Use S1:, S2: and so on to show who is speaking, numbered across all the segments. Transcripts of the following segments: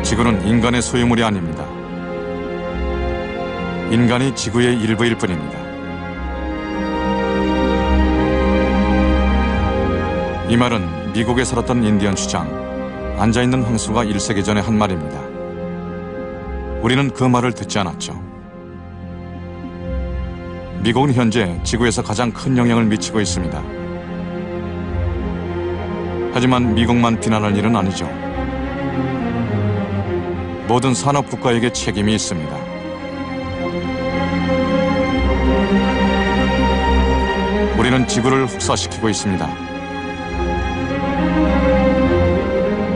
S1: 지구는 인간의 소유물이 아닙니다. 인간이 지구의 일부일 뿐입니다. 이 말은 미국에 살았던 인디언 주장, 앉아있는 황소가 1세기 전에 한 말입니다. 우리는 그 말을 듣지 않았죠. 미국은 현재 지구에서 가장 큰 영향을 미치고 있습니다. 하지만 미국만 비난할 일은 아니죠. 모든 산업 국가에게 책임이 있습니다. 우리는 지구를 혹사시키고 있습니다.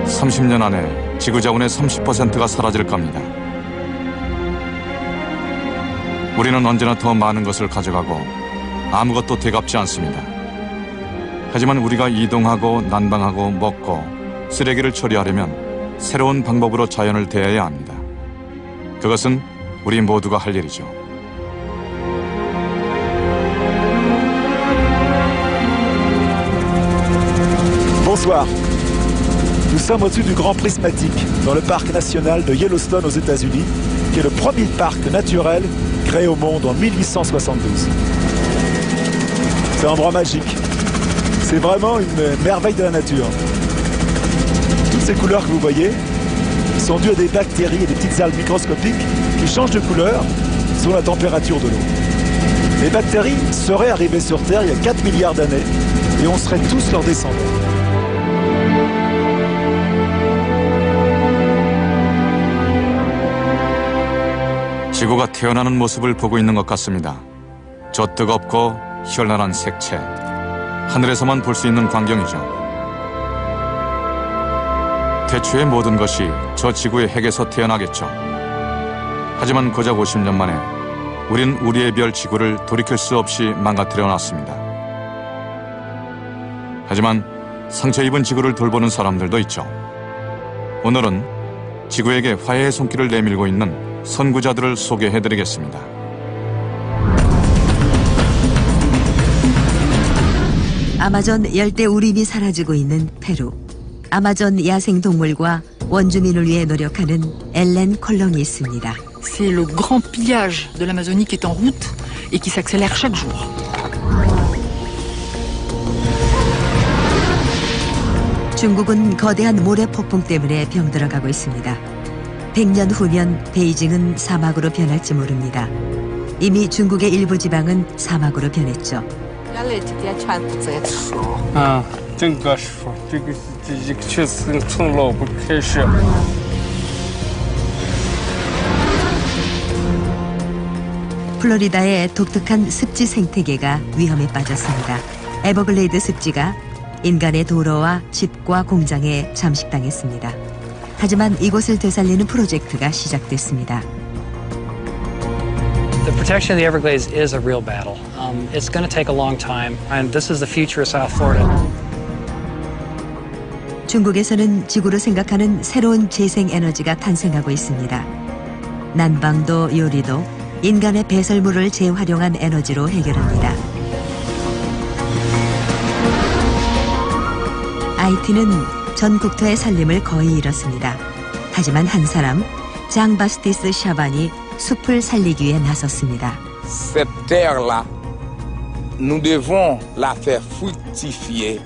S1: 30년 안에 지구 자원의 30%가 사라질 겁니다. 우리는 언제나 더 많은 것을 가져가고 아무것도 되갚지 않습니다. 하지만 우리가 이동하고 난방하고 먹고 쓰레기를 처리하려면 새로운 방법으로 자연을 대해야 합니다. 그것은 우리 모두가 할 일이죠.
S2: Bonsoir. Nous sommes au-dessus du Grand Prismatique, dans le parc national de Yellowstone aux États-Unis, qui est le premier parc naturel créé au monde en 1872. C'est un endroit magique. C'est vraiment une merveille de la nature. Toutes ces couleurs que vous voyez sont dues à des bactéries et des petites algues microscopiques qui changent de couleur selon la température de l'eau. Les bactéries seraient arrivées sur Terre il y a 4 milliards d'années et on serait tous leurs descendants.
S1: 지구가 태어나는 모습을 보고 있는 것 같습니다. 저 뜨겁고 현란한 색채, 하늘에서만 볼 수 있는 광경이죠. 태초의 모든 것이 저 지구의 핵에서 태어나겠죠. 하지만 고작 50년 만에 우린 우리의 별 지구를 돌이킬 수 없이 망가뜨려 놨습니다. 하지만 상처 입은 지구를 돌보는 사람들도 있죠. 오늘은 지구에게 화해의 손길을 내밀고 있는 선구자들을 소개해드리겠습니다.
S3: 아마존 열대 우림이 사라지고 있는 페루. 아마존 야생동물과 원주민을 위해 노력하는 엘렌 콜롱이 있습니다.
S4: C'est le grand pillage de l'Amazonie qui est en route et qui s'accélère chaque jour.
S3: 중국은 거대한 모래 폭풍 때문에 병들어가고 있습니다. 100년 후면 베이징은 사막으로 변할지 모릅니다. 이미 중국의 일부 지방은 사막으로 변했죠.
S5: 这个师傅，这个确实从老不开始。
S3: 플로리다의 독특한 습지 생태계가 위험에 빠졌습니다. 에버글레이드 습지가 인간의 도로와 집과 공장에 잠식당했습니다. 하지만 이곳을 되살리는 프로젝트가 시작됐습니다.
S6: The protection of the Everglades is a real battle. It's going to take a long time, and this is the future of South Florida.
S3: 중국에서는 지구를 생각하는 새로운 재생에너지가 탄생하고 있습니다. 난방도 요리도 인간의 배설물을 재활용한 에너지로 해결합니다. IT는 전 국토의 살림을 거의 잃었습니다. 하지만 한 사람, 장 바스티스 샤반이 숲을 살리기 위해 나섰습니다.
S7: Cette terre-là, nous devons la faire fructifier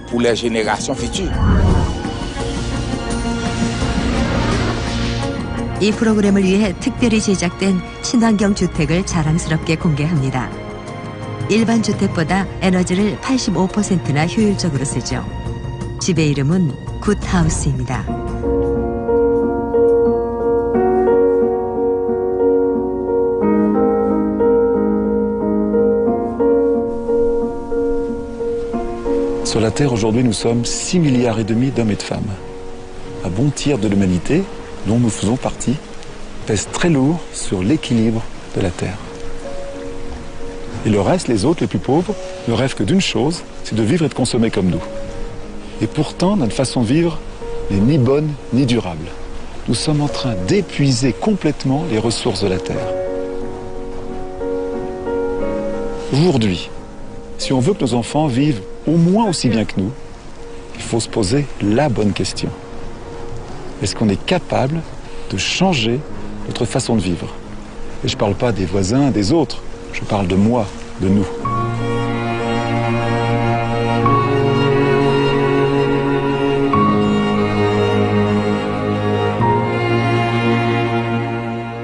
S7: pour les générations futures.
S3: 이 프로그램을 위해 특별히 제작된 친환경 주택을 자랑스럽게 공개합니다. 일반 주택보다 에너지를 85%나 효율적으로 쓰죠. 집의 이름은 굿하우스입니다.
S2: Sur la Terre, aujourd'hui, nous sommes 6,5 milliards d'hommes et de femmes. Un bon tiers de l'humanité, dont nous faisons partie, pèse très lourd sur l'équilibre de la Terre. Et le reste, les autres, les plus pauvres, ne rêvent que d'une chose, c'est de vivre et de consommer comme nous. Et pourtant, notre façon de vivre n'est ni bonne ni durable. Nous sommes en train d'épuiser complètement les ressources de la Terre. Aujourd'hui, si on veut que nos enfants vivent au moins aussi bien que nous, il faut se poser la bonne question. Est-ce qu'on est capable de changer notre façon de vivre? Et je ne parle pas des voisins, des autres, je parle de moi, de nous.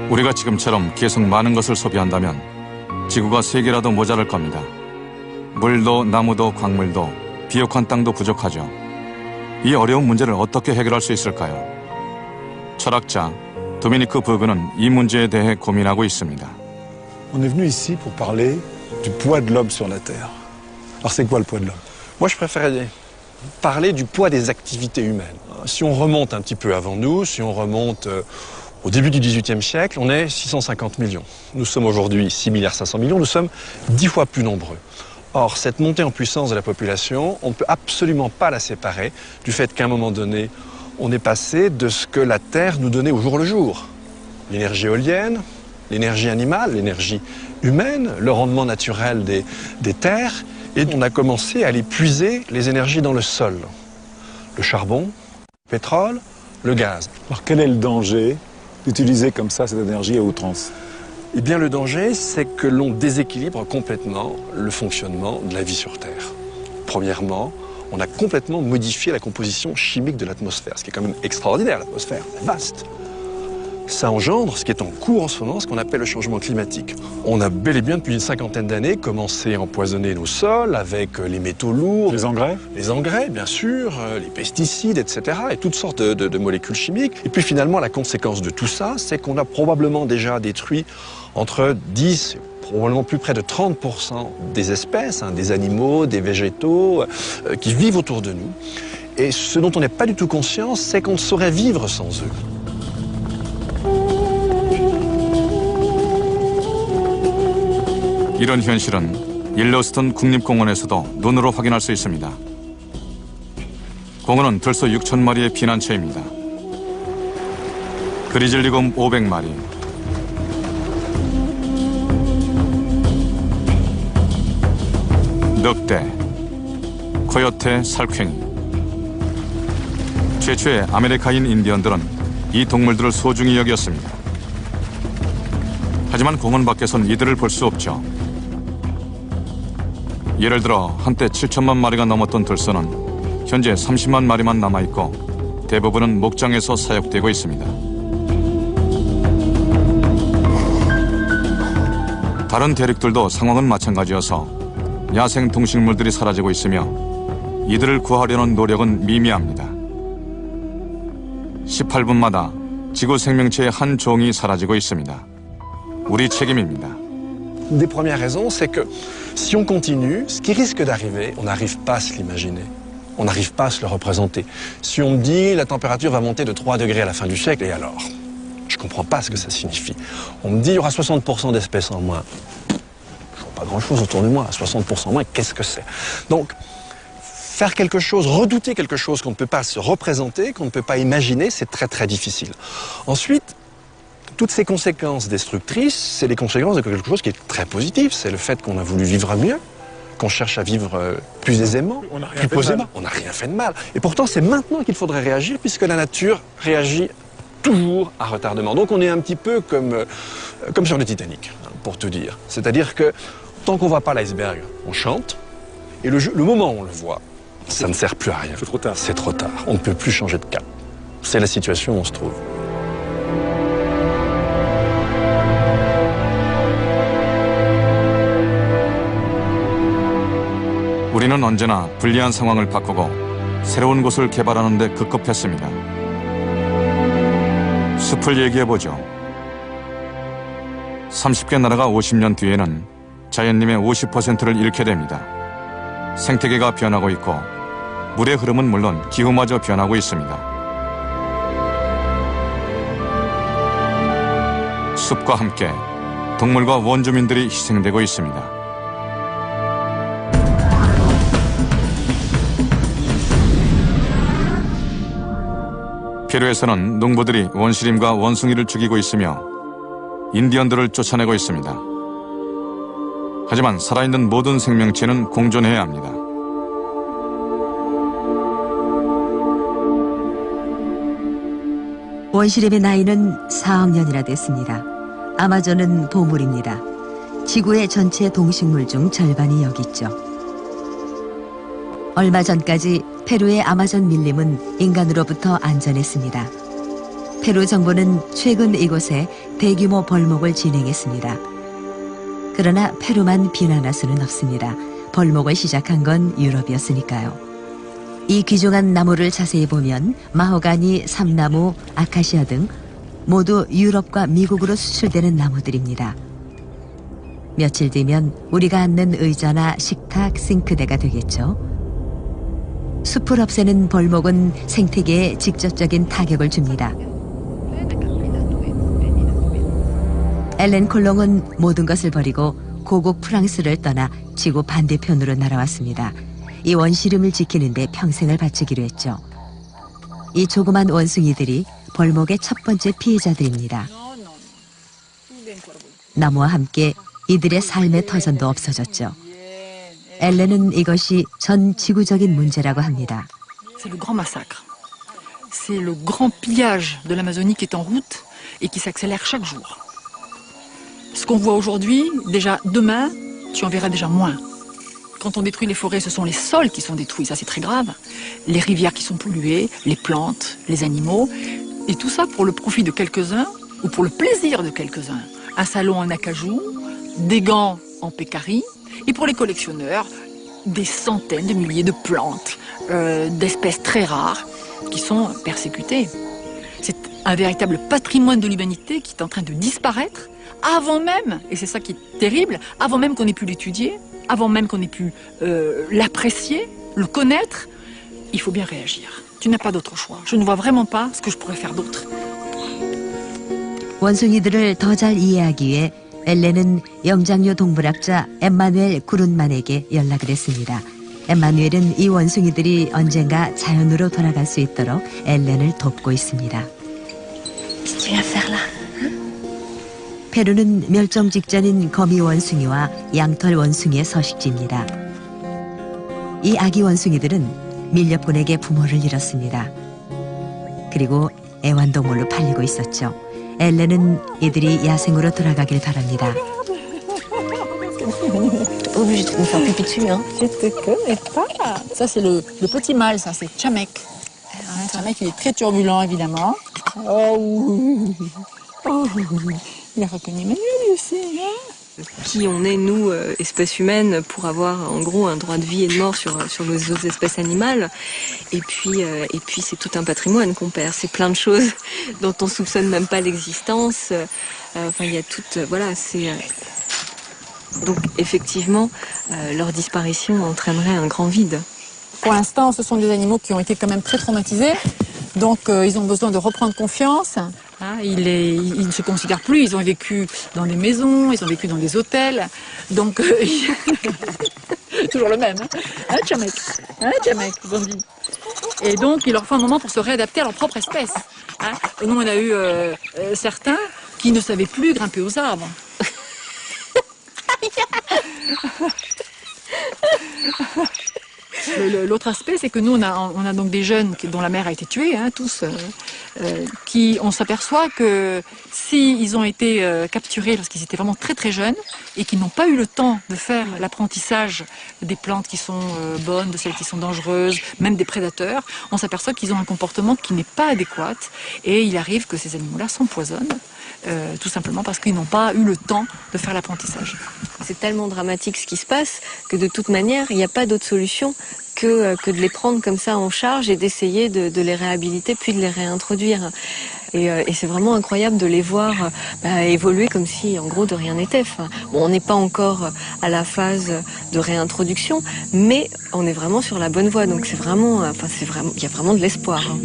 S1: 우리가 지금처럼 계속 많은 것을 소비한다면 지구가 3개라도 모자랄 겁니다. 물도 나무도 광물도 비옥한 땅도 부족하죠. 이 어려운 문제를 어떻게 해결할 수 있을까요? 철학자 도미니크 버그는 이 문제에 대해 고민하고 있습니다.
S2: On est venu ici pour parler du poids de l'homme sur la Terre. Alors c'est quoi le poids de l'homme?
S8: Moi, je préférais parler du poids des activités humaines. Si on remonte un petit peu avant nous, si on remonte au début du XVIIIe siècle, on est 650 millions. Nous sommes aujourd'hui 6,5 milliards, nous sommes 10 fois plus nombreux. Or, cette montée en puissance de la population, on ne peut absolument pas la séparer du fait qu'à un moment donné, on est passé de ce que la Terre nous donnait au jour le jour. L'énergie éolienne, l'énergie animale, l'énergie humaine, le rendement naturel des terres, et on a commencé à aller puiser les énergies dans le sol. Le charbon, le pétrole, le gaz.
S2: Alors quel est le danger d'utiliser comme ça cette énergie à outrance?
S8: Eh bien, le danger, c'est que l'on déséquilibre complètement le fonctionnement de la vie sur Terre. Premièrement, on a complètement modifié la composition chimique de l'atmosphère, ce qui est quand même extraordinaire, l'atmosphère, c'est vaste. Ça engendre ce qui est en cours en ce moment, ce qu'on appelle le changement climatique. On a bel et bien, depuis une cinquantaine d'années, commencé à empoisonner nos sols avec les métaux lourds.
S2: Les engrais?
S8: Les engrais, bien sûr, les pesticides, etc. et toutes sortes de molécules chimiques. Et puis finalement, la conséquence de tout ça, c'est qu'on a probablement déjà détruit entre 10 et probablement plus près de 30% des espèces, des animaux, des végétaux, qui vivent autour de nous. Et ce dont on n'est pas du tout conscient, c'est qu'on ne saurait vivre sans eux.
S1: 이런 현실은 일러스턴 국립공원에서도 눈으로 확인할 수 있습니다. 공원은 들소 6,000마리의 피난처입니다. 그리즐리곰 500마리, 늑대, 코요테, 살쾡이. 최초의 아메리카인 인디언들은 이 동물들을 소중히 여겼습니다. 하지만 공원 밖에선 이들을 볼 수 없죠. 예를 들어 한때 7천만 마리가 넘었던 들소는 현재 30만 마리만 남아있고 대부분은 목장에서 사육되고 있습니다. 다른 대륙들도 상황은 마찬가지여서 야생 동식물들이 사라지고 있으며 이들을 구하려는 노력은 미미합니다. 18분마다 지구 생명체의 한 종이 사라지고 있습니다. 우리 책임입니다.
S8: Une des premières raisons, c'est que si on continue, ce qui risque d'arriver, on n'arrive pas à se l'imaginer. On n'arrive pas à se le représenter. Si on me dit la température va monter de 3 degrés à la fin du siècle, et alors? Je ne comprends pas ce que ça signifie. On me dit il y aura 60% d'espèces en moins. Je ne vois pas grand-chose autour de moi. 60% en moins, qu'est-ce que c'est? Donc, faire quelque chose, redouter quelque chose qu'on ne peut pas se représenter, qu'on ne peut pas imaginer, c'est très très difficile. Ensuite, toutes ces conséquences destructrices, c'est les conséquences de quelque chose qui est très positif. C'est le fait qu'on a voulu vivre mieux, qu'on cherche à vivre plus aisément, plus posément. On n'a rien fait de mal. Et pourtant, c'est maintenant qu'il faudrait réagir, puisque la nature réagit toujours à retardement. Donc on est un petit peu comme sur le Titanic, pour tout dire. C'est-à-dire que tant qu'on ne voit pas l'iceberg, on chante, et le moment où on le voit, ça ne sert plus à rien.
S2: C'est trop tard.
S8: C'est trop tard. On ne peut plus changer de cap. C'est la situation où on se trouve.
S1: 우리는 언제나 불리한 상황을 바꾸고 새로운 곳을 개발하는 데 급급했습니다. 숲을 얘기해보죠. 30개 나라가 50년 뒤에는 자연림의 50%를 잃게 됩니다. 생태계가 변하고 있고 물의 흐름은 물론 기후마저 변하고 있습니다. 숲과 함께 동물과 원주민들이 희생되고 있습니다. 페루에서는 농부들이 원시림과 원숭이를 죽이고 있으며 인디언들을 쫓아내고 있습니다. 하지만 살아있는 모든 생명체는 공존해야 합니다.
S3: 원시림의 나이는 4억 년이나 됐습니다. 아마존은 보물입니다. 지구의 전체 동식물 중 절반이 여기 있죠. 얼마 전까지 페루의 아마존 밀림은 인간으로부터 안전했습니다. 페루 정부는 최근 이곳에 대규모 벌목을 진행했습니다. 그러나 페루만 비난할 수는 없습니다. 벌목을 시작한 건 유럽이었으니까요. 이 귀중한 나무를 자세히 보면 마호가니, 삼나무, 아카시아 등 모두 유럽과 미국으로 수출되는 나무들입니다. 며칠 뒤면 우리가 앉는 의자나 식탁, 싱크대가 되겠죠. 숲을 없애는 벌목은 생태계에 직접적인 타격을 줍니다. 엘렌 콜롱은 모든 것을 버리고 고국 프랑스를 떠나 지구 반대편으로 날아왔습니다. 이 원시림을 지키는데 평생을 바치기로 했죠. 이 조그만 원숭이들이 벌목의 첫 번째 피해자들입니다. 나무와 함께 이들의 삶의 터전도 없어졌죠. 엘렌은 이것이 전 지구적인 문제라고 합니다.
S4: C'est le grand massacre. C'est le grand pillage de l'Amazonie qui est en route et qui s'accélère chaque jour. Ce qu'on voit aujourd'hui, déjà demain, tu en verras déjà moins. Quand on détruit les forêts, ce sont les sols qui sont détruits, ça c'est très grave. Les rivières qui sont polluées, les plantes, les animaux. Et tout ça pour le profit de quelques-uns ou pour le plaisir de quelques-uns. Un salon en acajou, des gants en pécari. Et pour les collectionneurs, des centaines de milliers de plantes, d'espèces très rares qui sont persécutées. C'est un véritable patrimoine de l'humanité qui est en train de disparaître avant même, et c'est ça qui est terrible, avant même qu'on ait pu l'étudier, avant même qu'on ait pu l'apprécier, le connaître. Il faut bien réagir. Tu n'as pas d'autre choix. Je ne vois vraiment pas ce que je pourrais faire d'autre.
S3: 원숭이들을 더 잘 이해하기 위해 엘렌은 영장류 동물학자 엠마누엘 구룬만에게 연락을 했습니다. 엠마누엘은 이 원숭이들이 언젠가 자연으로 돌아갈 수 있도록 엘렌을 돕고 있습니다. 페루는 멸종 직전인 거미 원숭이와 양털 원숭이의 서식지입니다. 이 아기 원숭이들은 밀렵꾼에게 부모를 잃었습니다. 그리고 애완동물로 팔리고 있었죠. 엘렌은 이들이 야생으로 돌아가길 바랍니다.
S9: Obligé de me faire pipi dessus, hein.
S4: Je te connais pas. Ça c'est le petit mâle, ça c'est Chamek. Chamek il est très turbulent évidemment. Oh oui. Oh oui. Il a reconnu Manuel aussi, hein.
S9: Qui on est, nous, espèces humaines, pour avoir en gros un droit de vie et de mort sur les autres espèces animales. Et puis c'est tout un patrimoine qu'on perd. C'est plein de choses dont on soupçonne même pas l'existence. Enfin, il y a toute... voilà, c'est... Donc, effectivement, leur disparition entraînerait un grand vide.
S4: Pour l'instant, ce sont des animaux qui ont été quand même très traumatisés. Donc, ils ont besoin de reprendre confiance. Hein, ils ne se considèrent plus. Ils ont vécu dans des maisons, ils ont vécu dans des hôtels. Donc, toujours le même. Hein, Chamek, ils ont dit. Et donc, il leur faut un moment pour se réadapter à leur propre espèce. Hein. Nous, on a eu certains qui ne savaient plus grimper aux arbres. L'autre aspect, c'est que nous, on a donc des jeunes dont la mère a été tuée, hein, tous, qui, on s'aperçoit que s'ils ont été capturés lorsqu'ils étaient vraiment très très jeunes et qu'ils n'ont pas eu le temps de faire l'apprentissage des plantes qui sont bonnes, de celles qui sont dangereuses, même des prédateurs, on s'aperçoit qu'ils ont un comportement qui n'est pas adéquat et il arrive que ces animaux-là s'empoisonnent. Tout simplement parce qu'ils n'ont pas eu le temps de faire l'apprentissage.
S9: C'est tellement dramatique ce qui se passe que de toute manière, il n'y a pas d'autre solution que de les prendre comme ça en charge et d'essayer de les réhabiliter puis de les réintroduire. Et c'est vraiment incroyable de les voir évoluer comme si, en gros, de rien n'était. Enfin, bon, on n'est pas encore à la phase de réintroduction, mais on est vraiment sur la bonne voie. Donc c'est vraiment, il y a vraiment de l'espoir. Hein.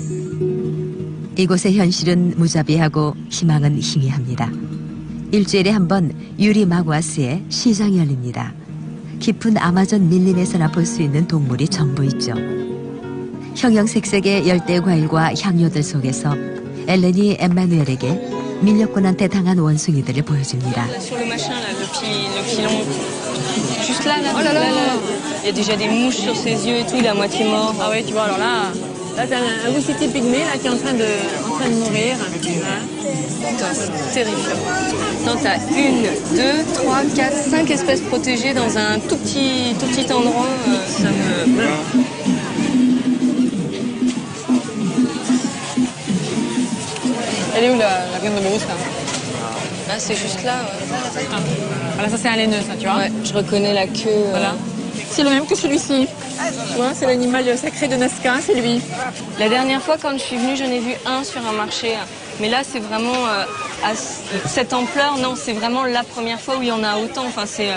S3: 이곳의 현실은 무자비하고 희망은 희미합니다. 일주일에 한 번 유리 마구아스에 시장이 열립니다. 깊은 아마존 밀림에서나 볼 수 있는 동물이 전부 있죠. 형형색색의 열대 과일과 향료들 속에서 엘렌이 엠마누엘에게 밀렵꾼한테 당한 원숭이들을 보여줍니다.
S9: Juste là, là, il y a déjà des mouches sur ses yeux et tout, il est à moitié mort.
S4: Ah oui, tu vois, alors là, Là, t'as un Wissiti pygmée là, qui est en train de mourir. Hein.
S9: C'est terrifiant. Non, t'as 1, 2, 3, 4, 5 espèces protégées dans un tout petit endroit. Ça me...
S4: Elle est où la viande de brousse là?
S9: Là, c'est juste là. Ouais.
S4: Ah. Voilà, ça c'est un laineux, ça, tu vois.
S9: Ouais, je reconnais la queue.
S4: Voilà. C'est le même que celui-ci. Tu vois, c'est l'animal sacré de Nazca, c'est lui.
S9: La dernière fois, quand je suis venue, j'en ai vu un sur un marché. Mais là, c'est vraiment à cette ampleur. Non, c'est vraiment la première fois où il y en a autant. Enfin, c'est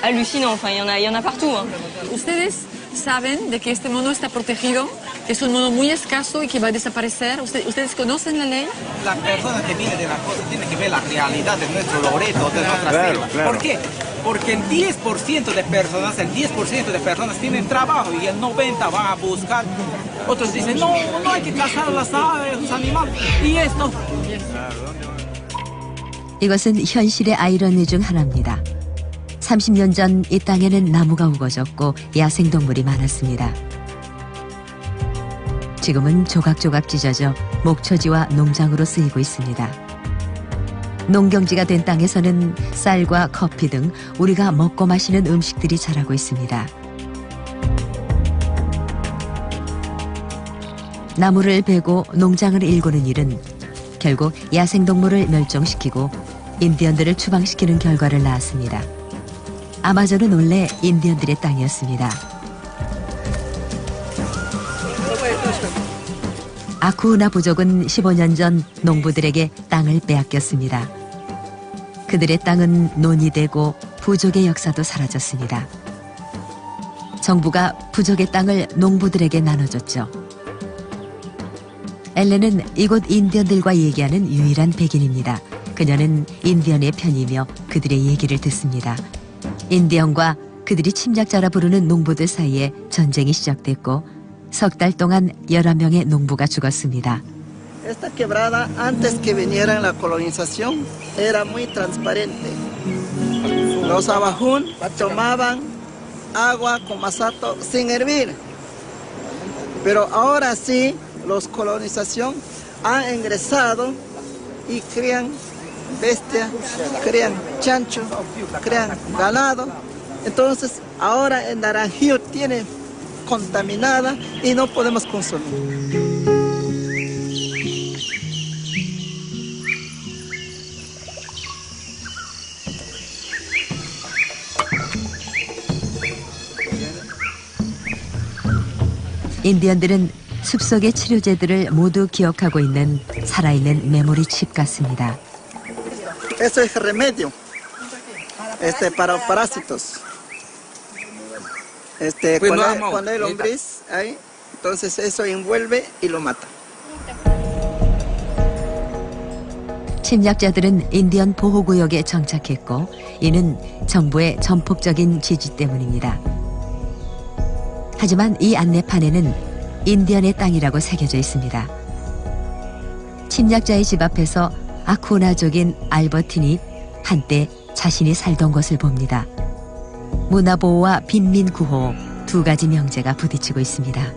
S9: hallucinant. Enfin, il y en a partout. Hein.
S4: Ustedes saben de que este mono está protegido, que es un mono muy escaso y que va a desaparecer. ¿Ustedes conocen la ley?
S10: Las personas que vienen de la costa tienen que ver la realidad de nuestro Loreto, de nuestra selva.
S2: Claro.
S10: ¿Por qué? Porque el 10% de personas tienen trabajo y el 90% van a buscar. Otros dicen, no hay que cazar las aves, los animales. Y esto.
S3: 이것은 현실의 아이러니 중 하나입니다. 30년 전 이 땅에는 나무가 우거졌고 야생동물이 많았습니다. 지금은 조각조각 찢어져 목초지와 농장으로 쓰이고 있습니다. 농경지가 된 땅에서는 쌀과 커피 등 우리가 먹고 마시는 음식들이 자라고 있습니다. 나무를 베고 농장을 일구는 일은 결국 야생동물을 멸종시키고 인디언들을 추방시키는 결과를 낳았습니다. 아마존은 원래 인디언들의 땅이었습니다. 아쿠우나 부족은 15년 전 농부들에게 땅을 빼앗겼습니다. 그들의 땅은 논이되고 부족의 역사도 사라졌습니다. 정부가 부족의 땅을 농부들에게 나눠줬죠. 엘렌은 이곳 인디언들과 얘기하는 유일한 백인입니다. 그녀는 인디언의 편이며 그들의 얘기를 듣습니다. 인디언과 그들이 침략자라 부르는 농부들 사이에 전쟁이 시작됐고 석 달 동안 11명의 농부가 죽었습니다.
S11: Esta quebrada, antes que viniera la colonización, era muy transparente. Los abajún tomaban agua con masato sin hervir. Pero ahora sí, los colonización han ingresado y crían bestias, crían chancho, crían ganado. Entonces, ahora el naranjío tiene contaminada y no podemos consumir.
S3: 인디언들은 숲속의 치료제들을 모두 기억하고 있는 살아있는 메모리 칩 같습니다.
S11: Eso es remedio para parásitos. Cuando hay lombriz ahí, entonces eso envuelve y lo mata.
S3: 침략자들은 인디언 보호구역에 정착했고 이는 정부의 전폭적인 지지 때문입니다. 하지만 이 안내판에는 인디언의 땅이라고 새겨져 있습니다. 침략자의 집 앞에서 아쿠나족인 알버틴이 한때 자신이 살던 곳을 봅니다. 문화보호와 빈민구호 두 가지 명제가 부딪히고 있습니다.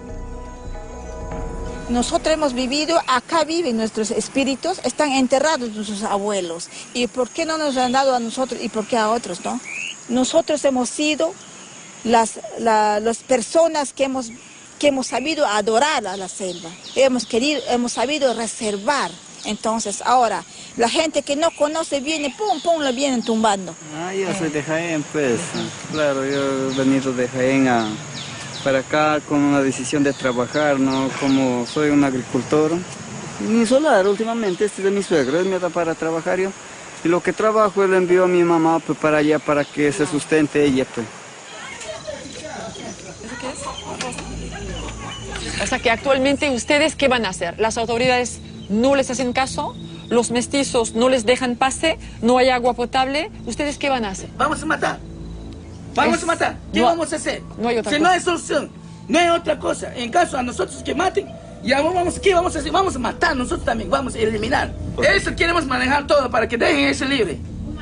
S12: Nosotros hemos vivido, acá viven nuestros espíritus, están enterrados nuestros abuelos. ¿Y por qué no nos han dado a nosotros y por qué a otros, no? Nosotros hemos sido las personas que hemos sabido adorar a la selva. Hemos sabido reservar. Entonces, ahora, la gente que no conoce viene, pum, la vienen tumbando.
S13: Yo soy de Jaén, pues. Claro, yo he venido de Jaén para acá con una decisión de trabajar, ¿no? Como soy un agricultor. Mi solar, últimamente, este de mi suegro, él me da para trabajar yo. Y lo que trabajo, él envió a mi mamá pues, para allá, para que se sustente ella, pues.
S4: ¿Eso qué es? O sea que actualmente, ¿ustedes qué van a hacer? Las autoridades no les hacen caso, los mestizos no les dejan pase, no hay agua potable. ¿Ustedes qué van a hacer?
S10: Vamos a matar. Vamos a matar. ¿Qué vamos a hacer?
S4: No hay otra
S10: si
S4: cosa.
S10: No hay solución, no hay otra cosa. En caso a nosotros que maten, ya ¿qué vamos a hacer? Vamos a matar nosotros también, vamos a eliminar. Eso queremos manejar todo para que dejen eso libre.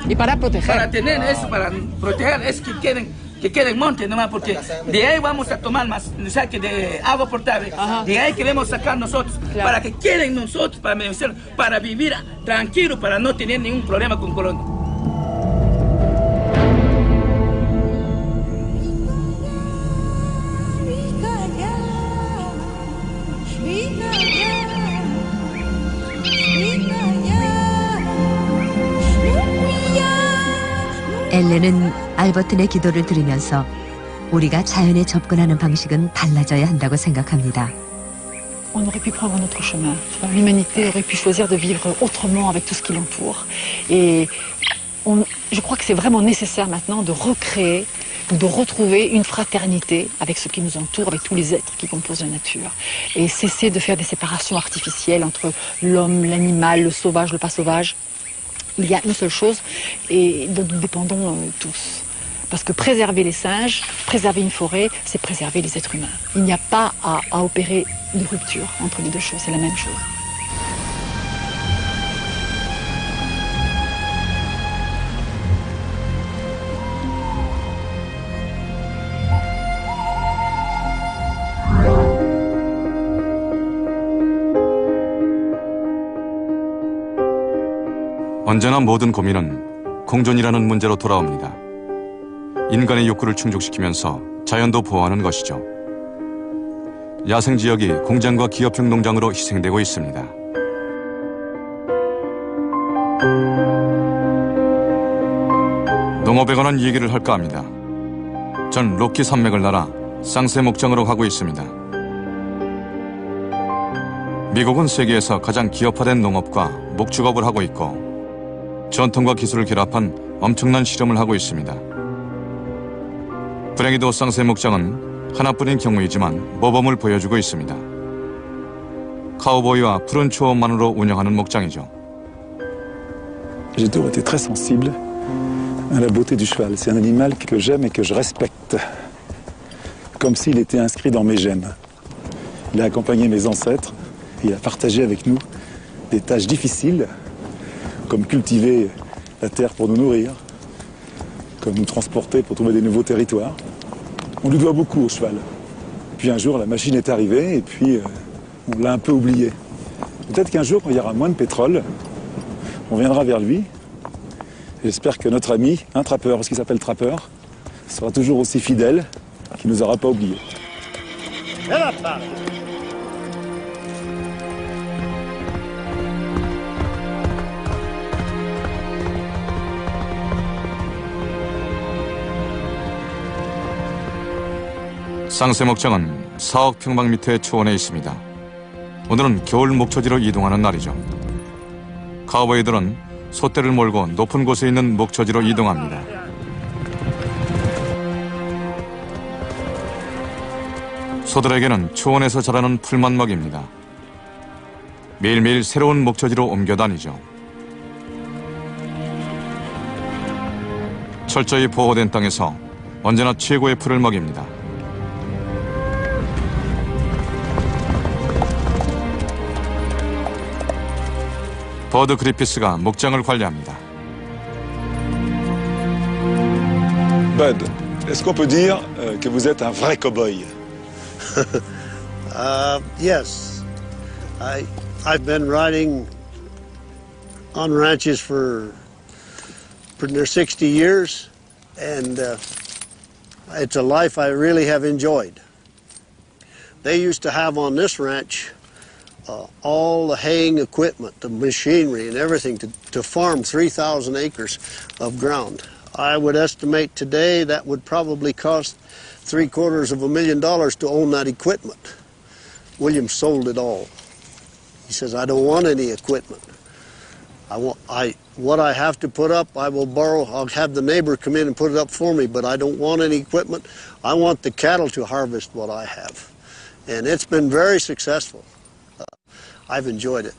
S4: Y para proteger.
S10: Para tener eso, para proteger, es que quieren que queda en monte nomás, porque de ahí vamos a tomar más saque de agua potable, de ahí queremos sacar nosotros, para que queden nosotros, para vivir tranquilo, para no tener ningún problema con Colombia.
S3: 엘렌은 알버튼의 기도를 들으면서 우리가 자연에 접근하는 방식은 달라져야 한다고 생각합니다.
S4: On aurait pu prendre un autre chemin. L'humanité aurait pu choisir de vivre autrement avec tout ce qui l'entoure. Et je crois que c'est vraiment nécessaire maintenant de recréer ou de retrouver une fraternité avec ce qui nous entoure, avec tous les êtres qui composent la nature. Et cesser de faire des séparations artificielles entre l'homme, l'animal, le sauvage, le pas sauvage. Il y a une seule chose et dont nous dépendons tous. Parce que préserver les singes, préserver une forêt, c'est préserver les êtres humains. Il n'y a pas à opérer de rupture entre les deux choses, c'est la même chose.
S1: 언제나 모든 고민은 공존이라는 문제로 돌아옵니다. 인간의 욕구를 충족시키면서 자연도 보호하는 것이죠. 야생 지역이 공장과 기업형 농장으로 희생되고 있습니다. 농업에 관한 얘기를 할까 합니다. 전 로키 산맥을 날아 쌍새 목장으로 가고 있습니다. 미국은 세계에서 가장 기업화된 농업과 목축업을 하고 있고 전통과 기술을 결합한 엄청난 실험을 하고 있습니다. 불행히도 쌍새 목장은 하나뿐인 경우이지만 모범을 보여주고 있습니다. 카우보이와 푸른 초원만으로 운영하는 목장이죠.
S2: J'ai toujours été très sensible à la beauté du cheval. C'est un animal que j'aime et que je respecte, comme s'il était inscrit dans mes gènes. Il a accompagné mes ancêtres et il a partagé avec nous des tâches difficiles, comme cultiver la terre pour nous nourrir, comme nous transporter pour trouver des nouveaux territoires. On lui doit beaucoup au cheval. Puis un jour, la machine est arrivée et puis on l'a un peu oublié. Peut-être qu'un jour, quand il y aura moins de pétrole, on viendra vers lui. J'espère que notre ami, un trappeur, parce qu'il s'appelle trappeur, sera toujours aussi fidèle, qu'il ne nous aura pas oubliés.
S1: 쌍새 목장은 4억 평방미터의 초원에 있습니다. 오늘은 겨울 목초지로 이동하는 날이죠. 카우보이들은 소떼를 몰고 높은 곳에 있는 목초지로 이동합니다. 소들에게는 초원에서 자라는 풀만 먹입니다. 매일매일 새로운 목초지로 옮겨 다니죠. 철저히 보호된 땅에서 언제나 최고의 풀을 먹입니다. 버드 그리피스가 목장을 관리합니다.
S2: Bud, est-ce qu'on peut dire que vous êtes un vrai cow-boy?
S14: Yes. I've been riding on ranches for near 60 years, and it's a life I really have enjoyed. They used to have on this ranch all the haying equipment, the machinery and everything to farm 3,000 acres of ground. I would estimate today that would probably cost $750,000 to own that equipment. William sold it all. He says, I don't want any equipment. What I have to put up, I will borrow. I'll have the neighbor come in and put it up for me, but I don't want any equipment. I want the cattle to harvest what I have. And it's been very successful. I've enjoyed it.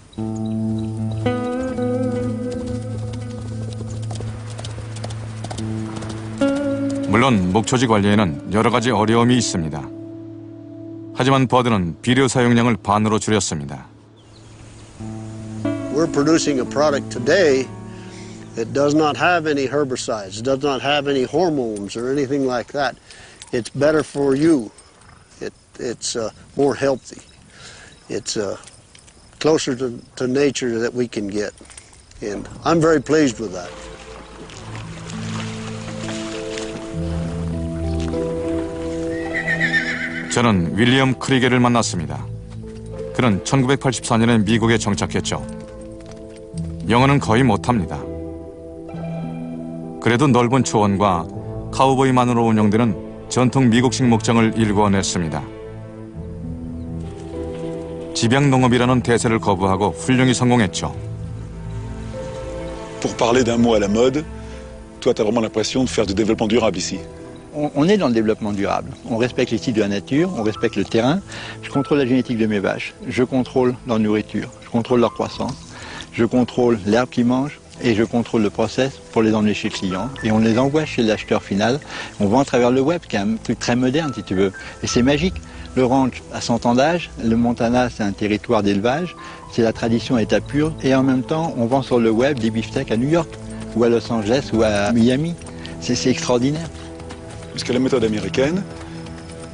S1: 물론 목초지 관리에는 여러 가지 어려움이 있습니다. 하지만 버드는 비료 사용량을 반으로 줄였습니다.
S14: We're producing a product today It does not have any herbicides. It does not have any hormones or anything like that. It's better for you. It's more healthy. It's closer to nature that we can get. And I'm very pleased with that.
S1: 저는 윌리엄 크리게를 만났습니다. 그는 1984년에 미국에 정착했죠. 영어는 거의 못합니다. 그래도 넓은 초원과 카우보이만으로 운영되는 전통 미국식 목장을 일궈냈습니다. 집약 농업이라는 대세를 거부하고 훌륭히 성공했죠.
S2: Pour parler d'un mot à la mode, toi, tu as vraiment l'impression de faire du développement durable ici.
S15: On est dans le développement durable. On respecte les cycles de la nature, on respecte le terrain. Je contrôle la génétique de mes vaches, je contrôle leur nourriture, je contrôle leur croissance, je contrôle l'herbe qu'ils mangent et je contrôle le process pour les emmener chez le client. Et on les envoie chez l'acheteur final. On vend à travers le web, qui est un truc très moderne si tu veux. Et c'est magique. Le ranch a 100 ans d'âge, le Montana c'est un territoire d'élevage, c'est la tradition à état pur. Et en même temps, on vend sur le web des beefsteaks à New York, ou à Los Angeles, ou à Miami. C'est extraordinaire.
S2: Puisque la méthode américaine,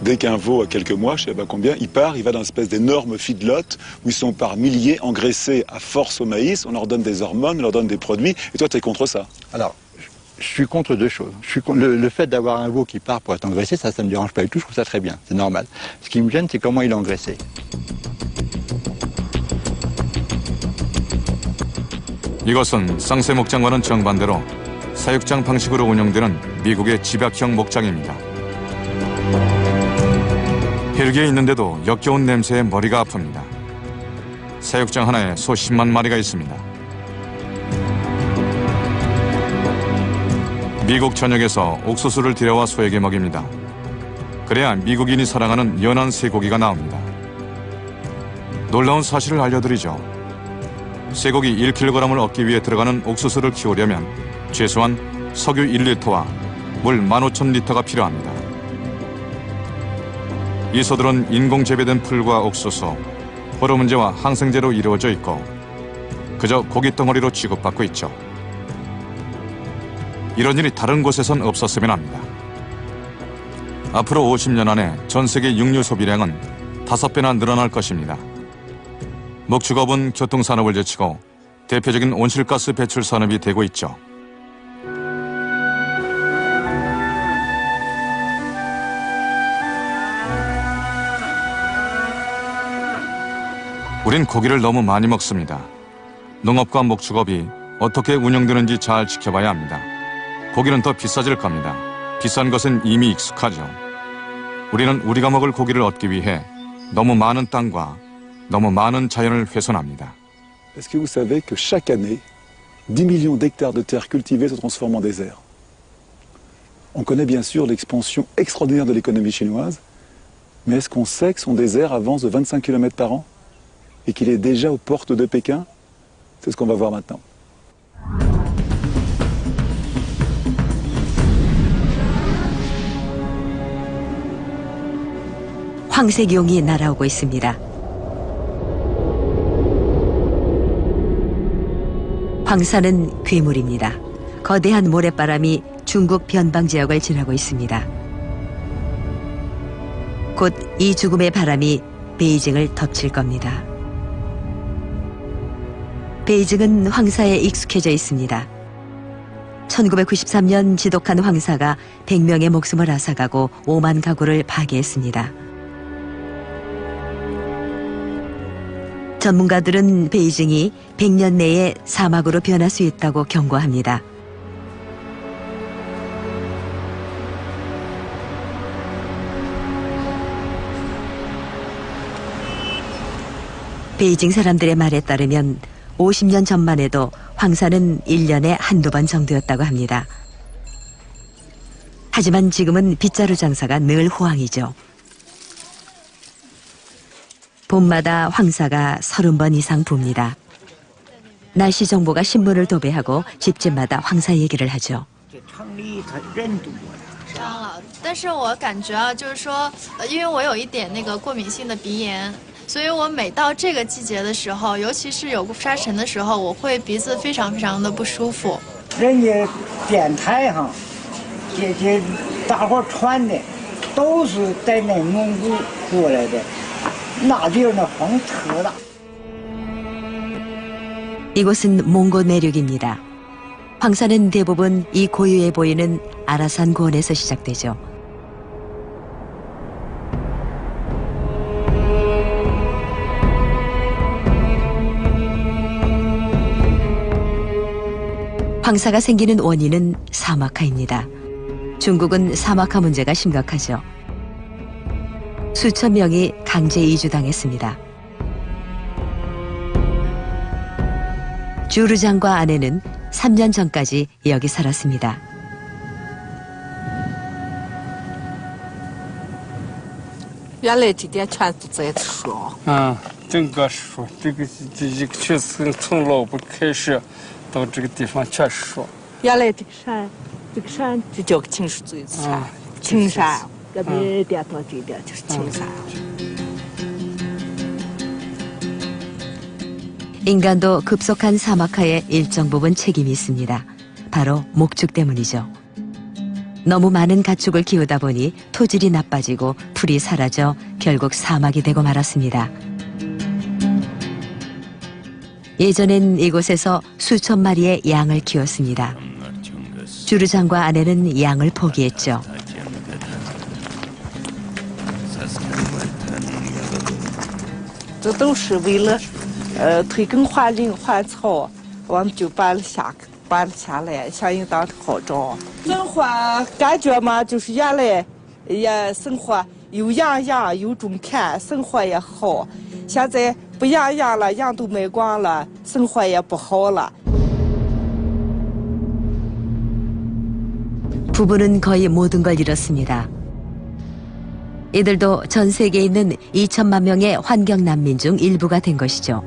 S2: dès qu'un veau a quelques mois, je ne sais pas combien, il va dans une espèce d'énorme feedlot où ils sont par milliers engraissés à force au maïs, on leur donne des hormones, on leur donne des produits, et toi tu es contre ça?
S15: Alors, je suis contre deux choses. Je suis contre le fait d'avoir un veau qui part pour être engraissé, ça me dérange pas du tout, je trouve ça très bien, c'est normal. Ce qui me gêne, c'est comment il est engraissé.
S1: 이것은 쌍새 목장과는 정반대로 사육장 방식으로 운영되는 미국의 집약형 목장입니다. 헬기에 있는데도 역겨운 냄새에 머리가 아픕니다. 사육장 하나에 소 10만 마리가 있습니다. 미국 전역에서 옥수수를 들여와 소에게 먹입니다. 그래야 미국인이 사랑하는 연한 쇠고기가 나옵니다. 놀라운 사실을 알려드리죠. 쇠고기 1kg을 얻기 위해 들어가는 옥수수를 키우려면 최소한 석유 1리터와 물 15,000리터가 필요합니다. 이 소들은 인공 재배된 풀과 옥수수, 호르몬제와 항생제로 이루어져 있고 그저 고기 덩어리로 취급받고 있죠. 이런 일이 다른 곳에선 없었으면 합니다. 앞으로 50년 안에 전 세계 육류 소비량은 5배나 늘어날 것입니다. 목축업은 교통산업을 제치고 대표적인 온실가스 배출 산업이 되고 있죠. 우린 고기를 너무 많이 먹습니다. 농업과 목축업이 어떻게 운영되는지 잘 지켜봐야 합니다. 고기는 더 비싸질 겁니다. 비싼 것은 이미 익숙하죠. 우리는 우리가 먹을 고기를 얻기 위해 너무 많은 땅과 너무 많은 자연을 훼손합니다.
S2: Est-ce que vous savez que chaque année, 10 millions d'hectares de terres cultivées se transforment en désert? On connaît bien sûr l'expansion extraordinaire de l'économie chinoise, mais est-ce qu'on sait que son désert avance de 25 km par an et qu'il est déjà aux portes de Pékin? C'est ce qu'on va voir maintenant.
S3: 황색용이 날아오고 있습니다. 황사는 괴물입니다. 거대한 모래바람이 중국 변방 지역을 지나고 있습니다. 곧 이 죽음의 바람이 베이징을 덮칠 겁니다. 베이징은 황사에 익숙해져 있습니다. 1993년 지독한 황사가 100명의 목숨을 앗아가고 5만 가구를 파괴했습니다. 전문가들은 베이징이 100년 내에 사막으로 변할 수 있다고 경고합니다. 베이징 사람들의 말에 따르면 50년 전만 해도 황사는 1년에 한두 번 정도였다고 합니다. 하지만 지금은 빗자루 장사가 늘 호황이죠. 봄마다 황사가 30번 이상 붑니다. 날씨 정보가 신문을 도배하고 집집마다 황사 얘기를 하죠.
S16: 但是我感觉啊，就是说，因为我有一点那个过敏性的鼻炎，所以我每到这个季节的时候，尤其是有沙尘的时候，我会鼻子非常非常的不舒服。
S17: 人家电台上这大伙传的都是在内蒙古过来的，那地儿那风特大。
S3: 이곳은 몽고 내륙입니다. 황사는 대부분 이 고유해 보이는 아라산 고원에서 시작되죠. 황사가 생기는 원인은 사막화입니다. 중국은 사막화 문제가 심각하죠. 수천 명이 강제 이주당했습니다. 주르장과 아내는 3년 전까지 여기 살았습니다.
S18: 原来这点全是在吃。
S5: 整个说，这个确实从老不开始到这个地方全是说。
S18: 原来这个山就叫青石嘴子山，青山，隔壁点到这点就是青山。
S3: 인간도 급속한 사막화에 일정 부분 책임이 있습니다. 바로 목축 때문이죠. 너무 많은 가축을 키우다 보니 토질이 나빠지고 풀이 사라져 결국 사막이 되고 말았습니다. 예전엔 이곳에서 수천 마리의 양을 키웠습니다. 주르장과 아내는 양을 포기했죠.
S18: 这都是为了推更换林换草，我们就搬了下来，想应当好找。生活感觉嘛，就是原来也生活有羊有种田，生活也好。现在不养羊了，羊都卖光了，生活也不好了。
S3: 부부는 거의 모든 걸 잃었습니다. 이들도 전 세계에 있는 2천만 명의 환경 난민 중 일부가 된 것이죠.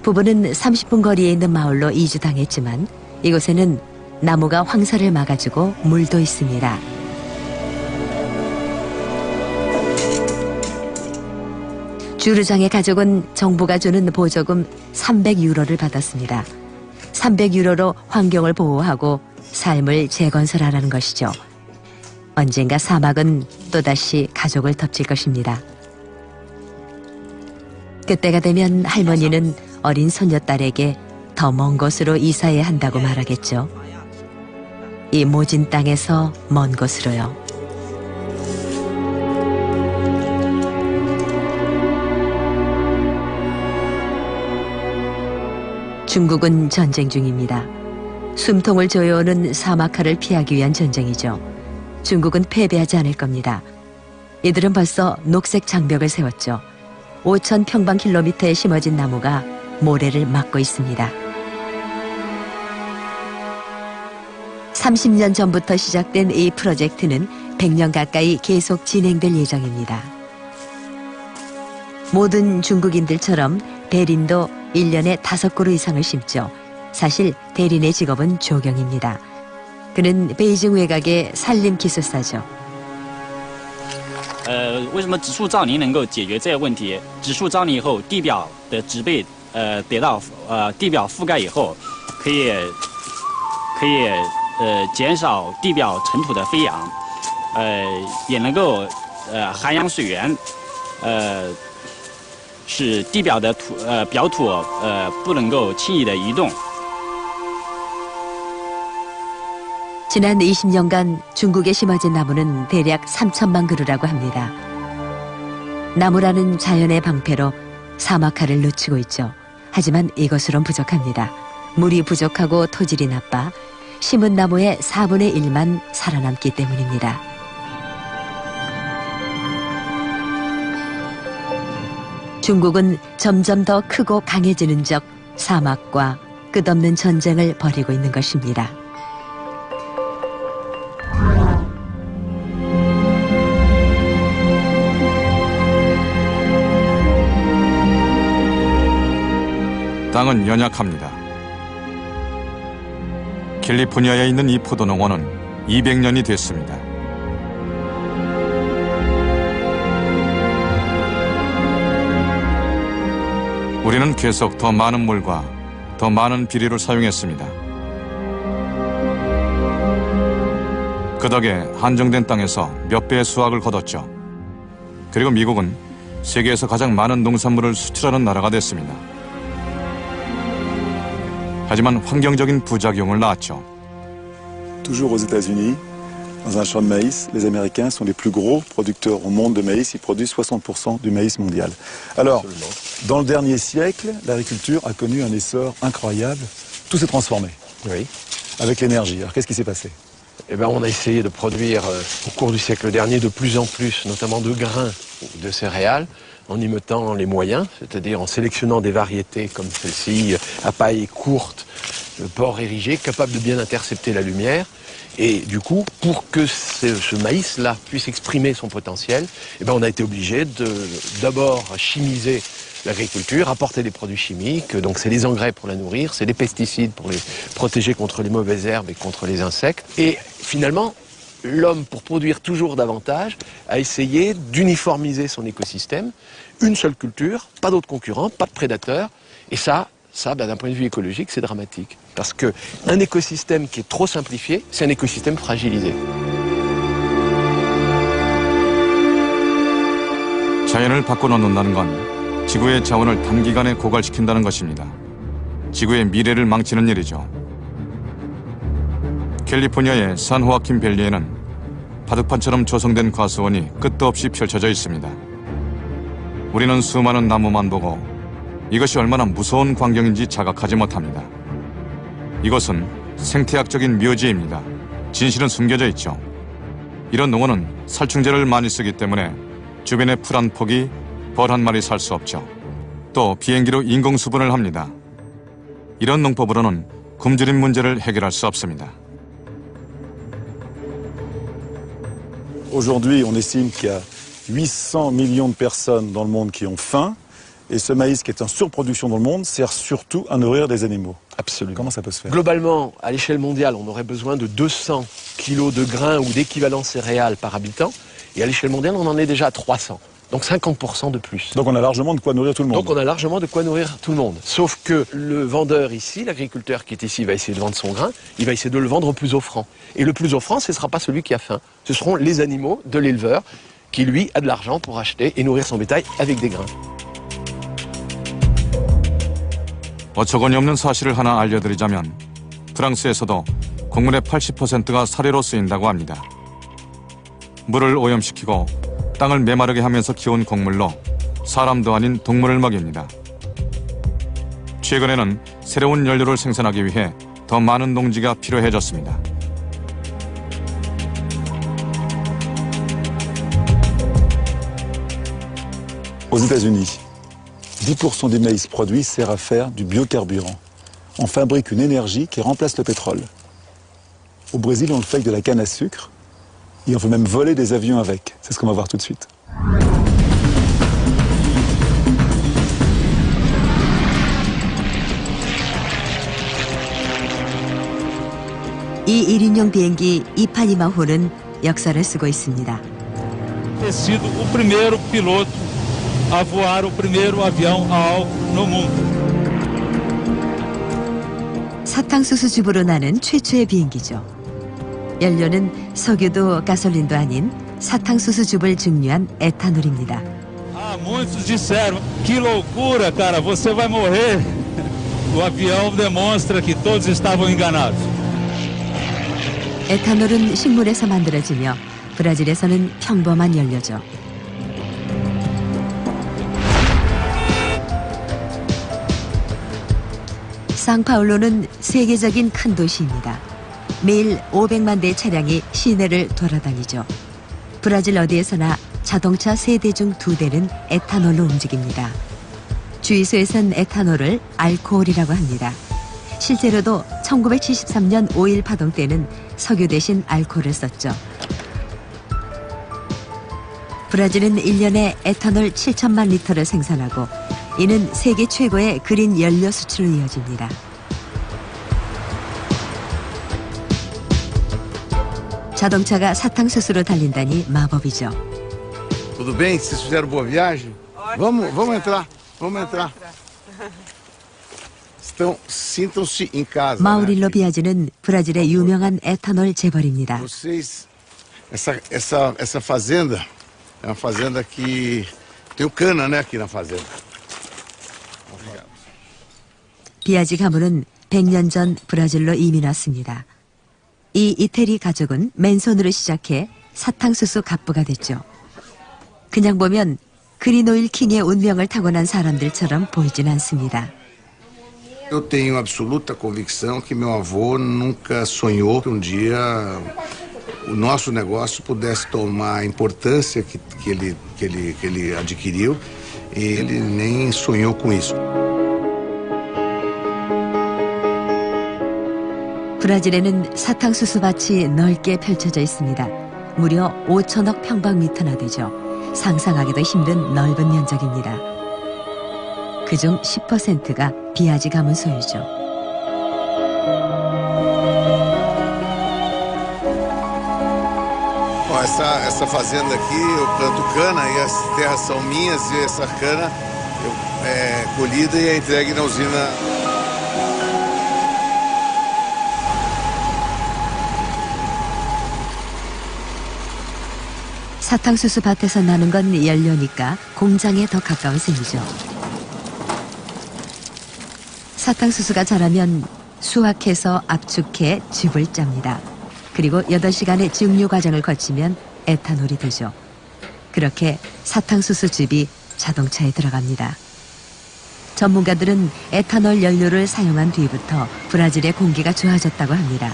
S3: 부부는 30분 거리에 있는 마을로 이주당했지만 이곳에는 나무가 황사를 막아주고 물도 있습니다. 주르장의 가족은 정부가 주는 보조금 300유로를 받았습니다. 300유로로 환경을 보호하고 삶을 재건설하라는 것이죠. 언젠가 사막은 또다시 가족을 덮칠 것입니다. 그때가 되면 할머니는 어린 손녀딸에게 더 먼 곳으로 이사해야 한다고 말하겠죠. 이 모진 땅에서 먼 곳으로요. 중국은 전쟁 중입니다. 숨통을 조여오는 사막화를 피하기 위한 전쟁이죠. 중국은 패배하지 않을 겁니다. 이들은 벌써 녹색 장벽을 세웠죠. 5,000 평방킬로미터에 심어진 나무가 모래를 막고 있습니다. 30년 전부터 시작된 이 프로젝트는 100년 가까이 계속 진행될 예정입니다. 모든 중국인들처럼 대린도 1년에 5그루 이상을 심죠. 사실 대린의 직업은 조경입니다. 그는 베이징 외곽의 산림 기술사죠.
S19: 为什么植树造林能够解决这个问题？植树造林以后，地表的植被得到地表覆盖以后，可以减少地表尘土的飞扬，也能够涵养水源，使地表的表土不能够轻易的移动。
S3: 지난 20년간 중국에 심어진 나무는 대략 3천만 그루라고 합니다. 나무라는 자연의 방패로 사막화를 늦추고 있죠. 하지만 이것으론 부족합니다. 물이 부족하고 토질이 나빠 심은 나무의 4분의 1만 살아남기 때문입니다. 중국은 점점 더 크고 강해지는 적 사막과 끝없는 전쟁을 벌이고 있는 것입니다.
S1: 땅은 연약합니다. 캘리포니아에 있는 이 포도농원은 200년이 됐습니다. 우리는 계속 더 많은 물과 더 많은 비료를 사용했습니다. 그 덕에 한정된 땅에서 몇 배의 수확을 거뒀죠. 그리고 미국은 세계에서 가장 많은 농산물을 수출하는 나라가 됐습니다. 하지만 환경적인 부작용을 낳았죠.
S2: Toujours aux États-Unis, dans un champ de maïs, les Américains sont les plus gros producteurs au monde de maïs. Ils produisent 60% du maïs mondial. Alors, dans le dernier siècle, l'agriculture a connu un essor incroyable. Tout s'est transformé.
S8: Oui.
S2: Avec l'énergie. Alors, qu'est-ce qui s'est passé?
S8: Eh ben, on a essayé de produire au cours du siècle dernier de plus en plus, notamment de grains, de céréales, en y mettant les moyens, c'est-à-dire en sélectionnant des variétés comme celle-ci, à paille courte, port érigé, capable de bien intercepter la lumière. Et du coup, pour que ce maïs-là puisse exprimer son potentiel, eh ben, on a été obligé de d'abord chimiser l'agriculture, apporter des produits chimiques. Donc c'est les engrais pour la nourrir, c'est les pesticides pour les protéger contre les mauvaises herbes et contre les insectes. Et finalement, l'homme, pour produire toujours davantage, a essayé d'uniformiser son écosystème. Une seule culture, pas d'autres concurrents, pas de prédateurs. Et ça, d'un point de vue écologique, c'est dramatique. Parce qu'un écosystème qui est trop simplifié, c'est un écosystème fragilisé.
S1: 자연을 바꿔놓는다는 건 지구의 자원을 단기간에 고갈시킨다는 것입니다. 지구의 미래를 망치는 일이죠. 캘리포니아의 산호아킨 밸리에는 바둑판처럼 조성된 과수원이 끝도 없이 펼쳐져 있습니다. 우리는 수많은 나무만 보고 이것이 얼마나 무서운 광경인지 자각하지 못합니다. 이것은 생태학적인 묘지입니다. 진실은 숨겨져 있죠. 이런 농어는 살충제를 많이 쓰기 때문에 주변의 풀 한 폭이 벌 한 마리 살 수 없죠. 또 비행기로 인공수분을 합니다. 이런 농법으로는 굶주림 문제를 해결할 수 없습니다.
S2: Aujourd'hui, on estime qu'il y a 800 millions de personnes dans le monde qui ont faim. Et ce maïs qui est en surproduction dans le monde sert surtout à nourrir des animaux.
S8: Absolument.
S2: Comment ça peut se faire?
S8: Globalement, à l'échelle mondiale, on aurait besoin de 200 kilos de grains ou d'équivalent céréales par habitant. Et à l'échelle mondiale, on en est déjà à 300. Donc 50% de plus.
S2: Donc on a largement de quoi nourrir tout le monde.
S8: Donc on a largement de quoi nourrir tout le monde. Sauf que le vendeur ici, l'agriculteur qui est ici, va essayer de vendre son grain, il va essayer de le vendre au plus offrant. Et le plus offrant, ce ne sera pas celui qui a faim. Ce seront les animaux de l'éleveur qui, lui, a de l'argent pour acheter et nourrir son bétail avec des grains.
S1: 어처구니 없는 사실을 하나 알려드리자면 프랑스에서도 곡물의 80%가 사료로 쓰인다고 합니다. 물을 오염시키고 땅을 메마르게 하면서 키운 곡물로 사람도 아닌 동물을 먹입니다. 최근에는 새로운 연료를 생산하기 위해 더 많은 농지가 필요해졌습니다.
S2: Aux États-Unis, 10% du maïs produit sert à faire du biocarburant. On fabrique une énergie qui remplace le pétrole. Au Brésil, on le fait avec de la canne à sucre. Et on peut même voler des avions avec. C'est ce qu'on va voir tout de suite.
S3: 이 1인용 비행기 이파니마호는 역사를 쓰고 있습니다.
S20: Ter sido o primeiro piloto a voar o primeiro avião a álcool no mundo.
S3: 사탕수수즙으로 나는 최초의 비행기죠. 연료는 석유도 가솔린도 아닌 사탕수수즙을 증류한 에탄올입니다.
S20: Ah, muitos disseram, que loucura, cara, você vai morrer. O avião demonstra que todos estavam enganados.
S3: 에탄올은 식물에서 만들어지며 브라질에서는 평범한 연료죠. 상파울로는 세계적인 큰 도시입니다. 매일 500만 대의 차량이 시내를 돌아다니죠. 브라질 어디에서나 자동차 3대 중 2대는 에탄올로 움직입니다. 주유소에선 에탄올을 알코올이라고 합니다. 실제로도 1973년 5.1 파동 때는 석유 대신 알코올을 썼죠. 브라질은 1년에 에탄올 7천만 리터를 생산하고 이는 세계 최고의 그린 연료 수출로 이어집니다. 자동차가 사탕수수로 달린다니 마법이죠.
S21: Tudo bem? Vocês fizeram boa viagem? Vamos entrar. Vamos entrar. Sintam-se em casa.
S3: 마우릴로 비아즈는 브라질의 유명한 에탄올 재벌입니다.
S21: Vocês Essa fazenda é uma fazenda que tem o cana, né, aqui na fazenda.
S3: 비아지 가문은 100년 전 브라질로 이민 왔습니다. 이 이태리 가족은 맨손으로 시작해 사탕수수 갑부가 됐죠. 그냥 보면 그린오일 킹의 운명을 타고난 사람들처럼 보이진 않습니다.
S21: Eu tenho absoluta convicção que meu avô nunca sonhou que um dia o nosso negócio pudesse tomar a importância que ele adquiriu, e ele nem sonhou com isso.
S3: 브라질에는 사탕수수 밭이 넓게 펼쳐져 있습니다. 무려 5천억 평방미터나 되죠. 상상하기도 힘든 넓은 면적입니다. 그중 10%가 비아지 가문 소유죠.
S21: Ó, essa fazenda aqui eu planto cana e as terras são minhas e essa cana é colhida e é entregue na usina.
S3: 사탕수수 밭에서 나는 건 연료니까 공장에 더 가까운 셈이죠. 사탕수수가 자라면 수확해서 압축해 즙을 짭니다. 그리고 8시간의 증류 과정을 거치면 에탄올이 되죠. 그렇게 사탕수수 즙이 자동차에 들어갑니다. 전문가들은 에탄올 연료를 사용한 뒤부터 브라질의 공기가 좋아졌다고 합니다.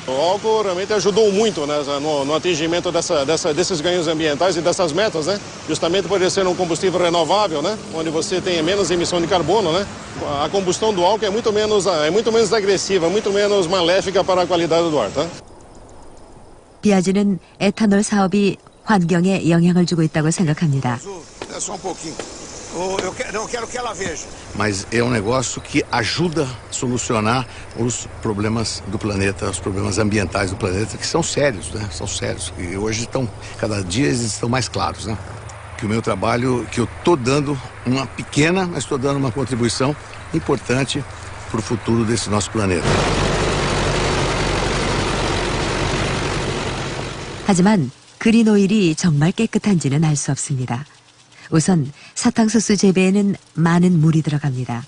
S6: O álcool realmente ajudou muito, né, no atingimento desses ganhos ambientais e dessas metas, né? Justamente por ele ser um combustível renovável, né? Onde você tem menos emissão de carbono, né? A combustão do álcool é muito menos agressiva, muito menos maléfica para a qualidade do ar, tá?
S3: 비아지는 에탄올 사업이 환경에 영향을 주고 있다고 생각합니다.
S21: É só um pouquinho. Eu quero que ela veja. Mas é um negócio que ajuda a solucionar os problemas do planeta, os problemas ambientais do planeta, que são sérios, né? São sérios. E hoje cada dia eles estão mais claros, né? Que o meu trabalho, que eu estou dando uma pequena, mas estou dando uma contribuição importante para o futuro desse nosso planeta.
S3: 하지만 그린 오일이 정말 깨끗한지는 알 수 없습니다. 우선 사탕수수 재배에는 많은 물이 들어갑니다.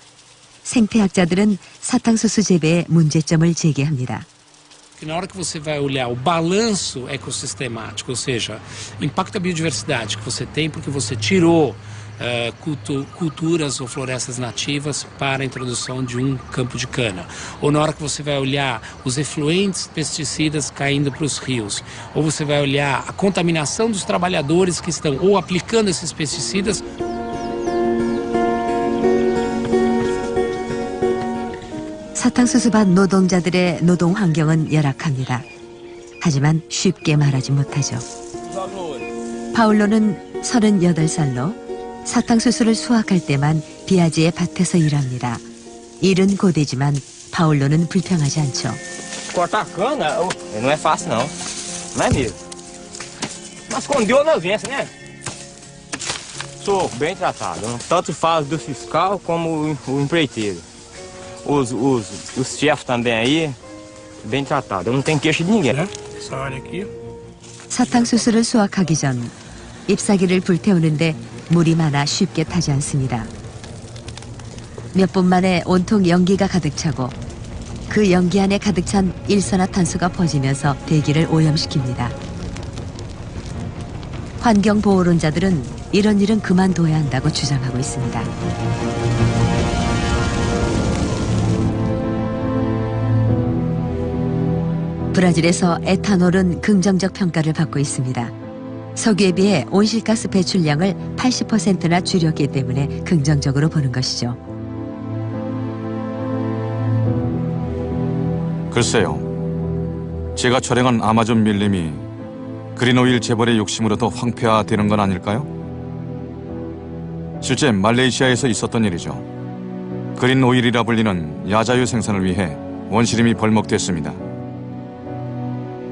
S3: 생태학자들은 사탕수수 재배의 문제점을 제기합니다.
S22: Na hora que você vai olhar o balanço ecossistemático, ou seja, o impacto da biodiversidade que você tem porque você tirou culturas ou florestas nativas para a introdução de um campo de cana. Ou na hora que você vai olhar os efluentes pesticidas caindo para os rios. Ou você vai olhar a contaminação dos trabalhadores que estão ou aplicando esses pesticidas.
S3: 사탕수수밭 노동자들의 노동 환경은 열악합니다. 하지만 쉽게 말하지 못하죠. 파울로는 38살로 사탕수수를 수확할 때만 비아지의 밭에서 일합니다. 일은 고되지만 파울로는 불평하지 않죠.
S23: Cortar cana não é fácil não, não é mesmo. Mas com Deus nós vence, né? Sou bem tratado, tanto faz do fiscal como o empreiteiro. Os chefes também aí, bem tratado. Eu não tenho queixa de ninguém.
S22: Essa área aqui.
S3: 사탕수수를 수확하기 전 잎사귀를 불태우는데 물이 많아 쉽게 타지 않습니다. 몇 분 만에 온통 연기가 가득 차고 그 연기 안에 가득 찬 일산화탄소가 퍼지면서 대기를 오염시킵니다. 환경보호론자들은 이런 일은 그만둬야 한다고 주장하고 있습니다. 브라질에서 에탄올은 긍정적 평가를 받고 있습니다. 석유에 비해 온실가스 배출량을 80%나 줄였기 때문에 긍정적으로 보는 것이죠.
S1: 글쎄요. 제가 촬영한 아마존 밀림이 그린오일 재벌의 욕심으로 더 황폐화되는 건 아닐까요? 실제 말레이시아에서 있었던 일이죠. 그린오일이라 불리는 야자유 생산을 위해 원시림이 벌목됐습니다.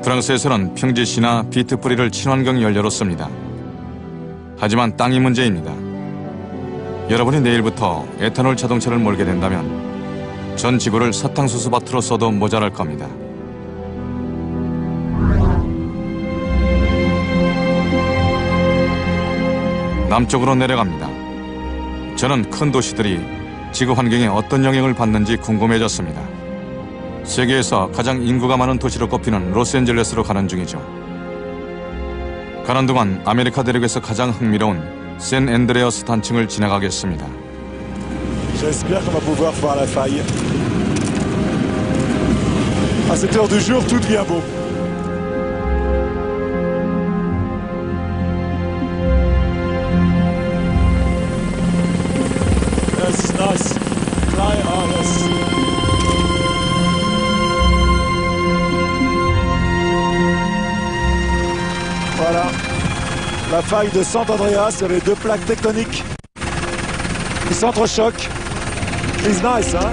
S1: 프랑스에서는 평지시나 비트뿌리를 친환경 연료로 씁니다. 하지만 땅이 문제입니다. 여러분이 내일부터 에탄올 자동차를 몰게 된다면 전 지구를 사탕수수 밭으로 써도 모자랄 겁니다. 남쪽으로 내려갑니다. 저는 큰 도시들이 지구 환경에 어떤 영향을 받는지 궁금해졌습니다. 세계에서 가장 인구가 많은 도시로 꼽히는 로스앤젤레스로 가는 중이죠. 가는 동안 아메리카 대륙에서 가장 흥미로운 샌 앤드레아스 단층을 지나가겠습니다.
S2: J'espère qu'on va pouvoir voir la faille. À cette heure du jour, tout devient beau. Yes, nice. Yes. Voilà. La faille de Sant Andreas sur les deux plaques tectoniques qui s'entrechoquent. It's nice, hein?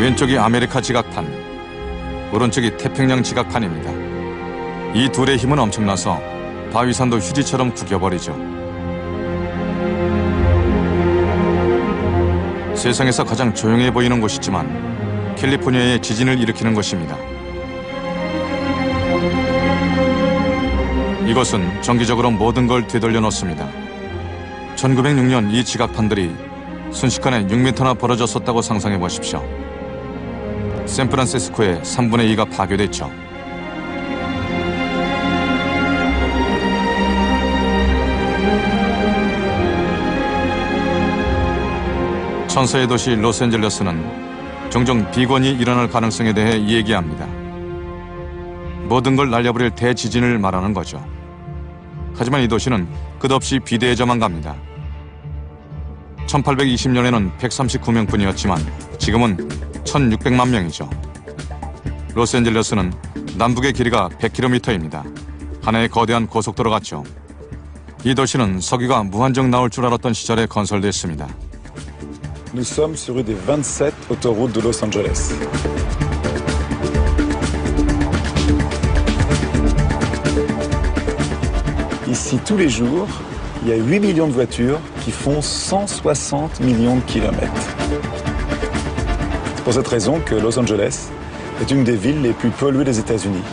S1: 왼쪽이 아메리카 지각판, 오른쪽이 태평양 지각판입니다. 이 둘의 힘은 엄청나서 바위산도 휴지처럼 구겨버리죠. 세상에서 가장 조용해 보이는 곳이지만 캘리포니아에 지진을 일으키는 곳입니다. 이것은 정기적으로 모든 걸 되돌려 놓습니다. 1906년 이 지각판들이 순식간에 6m나 벌어졌었다고 상상해 보십시오. 샌프란시스코의 3분의 2가 파괴됐죠. 천사의 도시 로스앤젤레스는 종종 비권이 일어날 가능성에 대해 얘기합니다. 모든 걸 날려버릴 대지진을 말하는 거죠. 하지만 이 도시는 끝없이 비대해져만 갑니다. 1820년에는 139명뿐이었지만 지금은 1600만 명이죠. 로스앤젤레스는 남북의 길이가 100km입니다. 하나의 거대한 고속도로 같죠. 이 도시는 석유가 무한정 나올 줄 알았던 시절에 건설됐습니다.
S2: Nous sommes sur une des 27 autoroutes de Los Angeles. Ici, tous les jours, il y a 8 millions de voitures qui font 160 millions de kilomètres. C'est pour cette raison que Los Angeles est une des villes les plus polluées des États-Unis.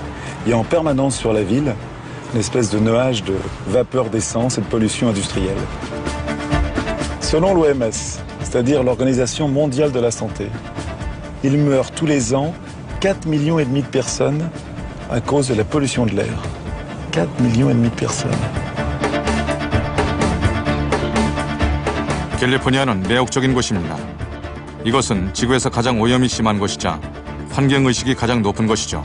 S2: Il y a en permanence sur la ville une espèce de nuage de vapeur d'essence et de pollution industrielle. Selon l'OMS, c'est-à-dire l'Organisation mondiale de la santé, il meurt tous les ans 4,5 millions de personnes à cause de la pollution de l'air. 4,5 millions de personnes.
S1: 캘리포니아는 매혹적인 곳입니다. 이것은 지구에서 가장 오염이 심한 곳이자 환경의식이 가장 높은 곳이죠.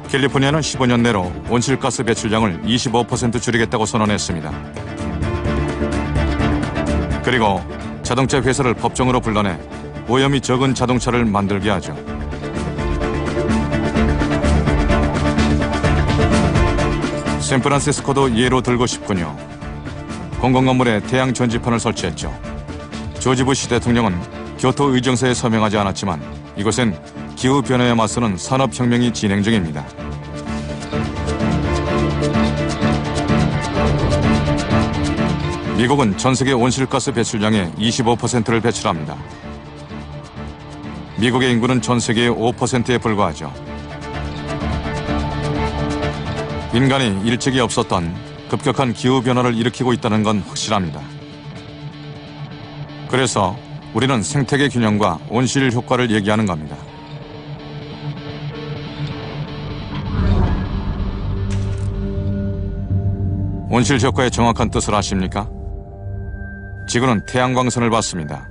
S1: 캘리포니아는 15년 내로 온실가스 배출량을 25% 줄이겠다고 선언했습니다. 그리고 자동차 회사를 법정으로 불러내 오염이 적은 자동차를 만들게 하죠. 샌프란시스코도 예로 들고 싶군요. 공공건물에 태양 전지판을 설치했죠. 조지 부시 대통령은 교토 의정서에 서명하지 않았지만 이곳엔 기후변화에 맞서는 산업혁명이 진행 중입니다. 미국은 전 세계 온실가스 배출량의 25%를 배출합니다. 미국의 인구는 전 세계의 5%에 불과하죠. 인간이 일찍이 없었던 급격한 기후변화를 일으키고 있다는 건 확실합니다. 그래서 우리는 생태계 균형과 온실 효과를 얘기하는 겁니다. 온실 효과의 정확한 뜻을 아십니까? 지구는 태양광선을 받습니다.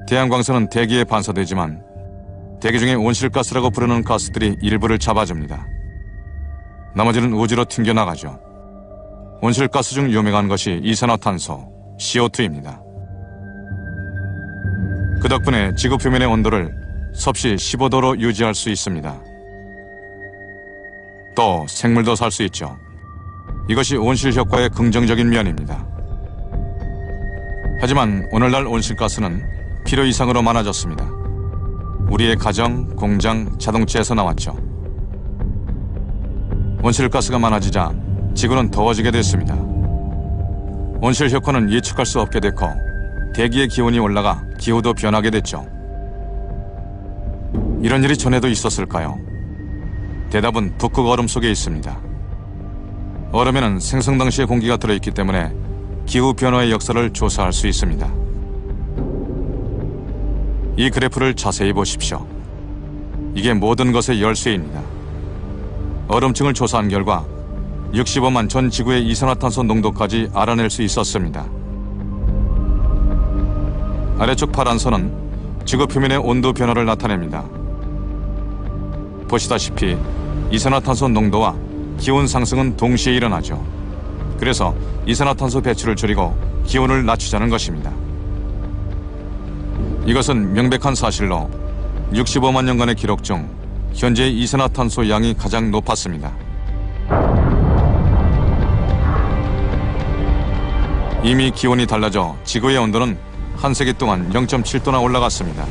S1: 태양광선은 대기에 반사되지만 대기 중에 온실가스라고 부르는 가스들이 일부를 잡아줍니다. 나머지는 우주로 튕겨나가죠. 온실가스 중 유명한 것이 이산화탄소, CO2입니다. 그 덕분에 지구 표면의 온도를 섭씨 15도로 유지할 수 있습니다. 또 생물도 살 수 있죠. 이것이 온실 효과의 긍정적인 면입니다. 하지만 오늘날 온실가스는 필요 이상으로 많아졌습니다. 우리의 가정, 공장, 자동차에서 나왔죠. 온실가스가 많아지자 지구는 더워지게 됐습니다. 온실 효과는 예측할 수 없게 됐고 대기의 기온이 올라가 기후도 변하게 됐죠. 이런 일이 전에도 있었을까요? 대답은 북극 얼음 속에 있습니다. 얼음에는 생성 당시의 공기가 들어있기 때문에 기후 변화의 역사를 조사할 수 있습니다. 이 그래프를 자세히 보십시오. 이게 모든 것의 열쇠입니다. 얼음층을 조사한 결과 65만 전 지구의 이산화탄소 농도까지 알아낼 수 있었습니다. 아래쪽 파란 선은 지구 표면의 온도 변화를 나타냅니다. 보시다시피 이산화탄소 농도와 기온 상승은 동시에 일어나죠. 그래서 이산화탄소 배출을 줄이고 기온을 낮추자는 것입니다. 이것은 명백한 사실로 65만 년간의 기록 중 현재 이산화탄소 양이 가장 높았습니다. 이미 기온이 달라져 지구의 온도는 한 세기 동안 0.7도나 올라갔습니다.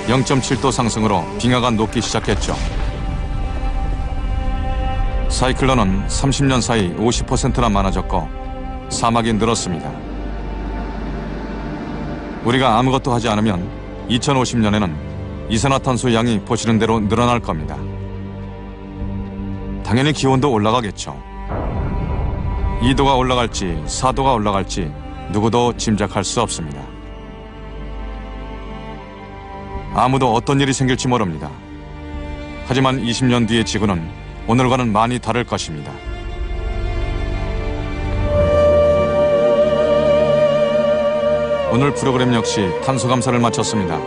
S1: 0.7도 상승으로 빙하가 녹기 시작했죠. 사이클론은 30년 사이 50%나 많아졌고 사막이 늘었습니다. 우리가 아무것도 하지 않으면 2050년에는 이산화탄소 양이 보시는 대로 늘어날 겁니다. 당연히 기온도 올라가겠죠. 2도가 올라갈지 4도가 올라갈지 누구도 짐작할 수 없습니다. 아무도 어떤 일이 생길지 모릅니다. 하지만 20년 뒤의 지구는 오늘과는 많이 다를 것입니다. 오늘 프로그램 역시 탄소 감사를 마쳤습니다.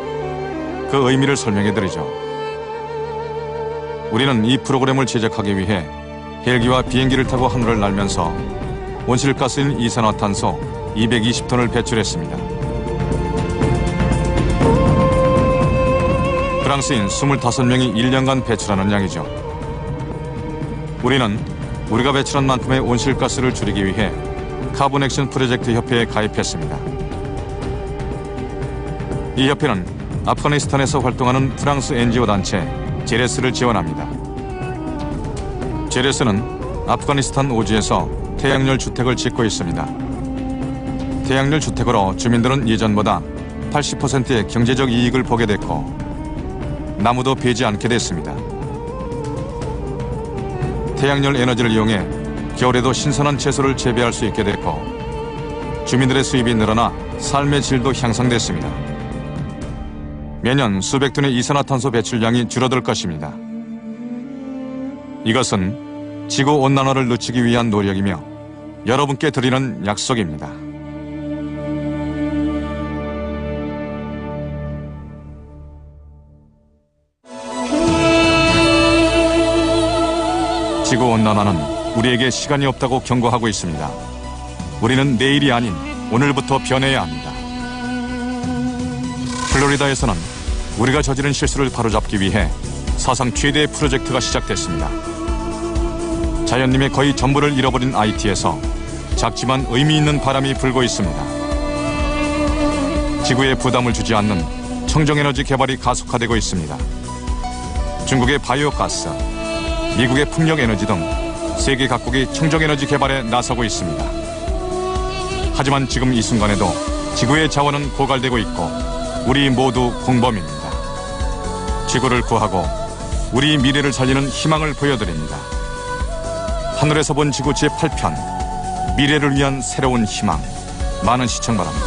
S1: 그 의미를 설명해드리죠. 우리는 이 프로그램을 제작하기 위해 헬기와 비행기를 타고 하늘을 날면서 온실가스인 이산화탄소 220톤을 배출했습니다. 프랑스인 25명이 1년간 배출하는 양이죠. 우리는 우리가 배출한 만큼의 온실가스를 줄이기 위해 카본 액션 프로젝트 협회에 가입했습니다. 이 협회는 아프가니스탄에서 활동하는 프랑스 NGO 단체 제레스를 지원합니다. 제레스는 아프가니스탄 오지에서 태양열 주택을 짓고 있습니다. 태양열 주택으로 주민들은 예전보다 80%의 경제적 이익을 보게 됐고 나무도 베지 않게 됐습니다. 태양열 에너지를 이용해 겨울에도 신선한 채소를 재배할 수 있게 됐고 주민들의 수입이 늘어나 삶의 질도 향상됐습니다. 매년 수백 톤의 이산화탄소 배출량이 줄어들 것입니다. 이것은 지구온난화를 늦추기 위한 노력이며 여러분께 드리는 약속입니다. 지구온난화는 우리에게 시간이 없다고 경고하고 있습니다. 우리는 내일이 아닌 오늘부터 변해야 합니다. 플로리다에서는 우리가 저지른 실수를 바로잡기 위해 사상 최대의 프로젝트가 시작됐습니다. 자연님의 거의 전부를 잃어버린 IT에서 작지만 의미 있는 바람이 불고 있습니다. 지구에 부담을 주지 않는 청정에너지 개발이 가속화되고 있습니다. 중국의 바이오가스, 미국의 풍력에너지 등 세계 각국이 청정에너지 개발에 나서고 있습니다. 하지만 지금 이 순간에도 지구의 자원은 고갈되고 있고 우리 모두 공범입니다. 지구를 구하고 우리 미래를 살리는 희망을 보여드립니다. 하늘에서 본 지구 제8편 미래를 위한 새로운 희망, 많은 시청 바랍니다.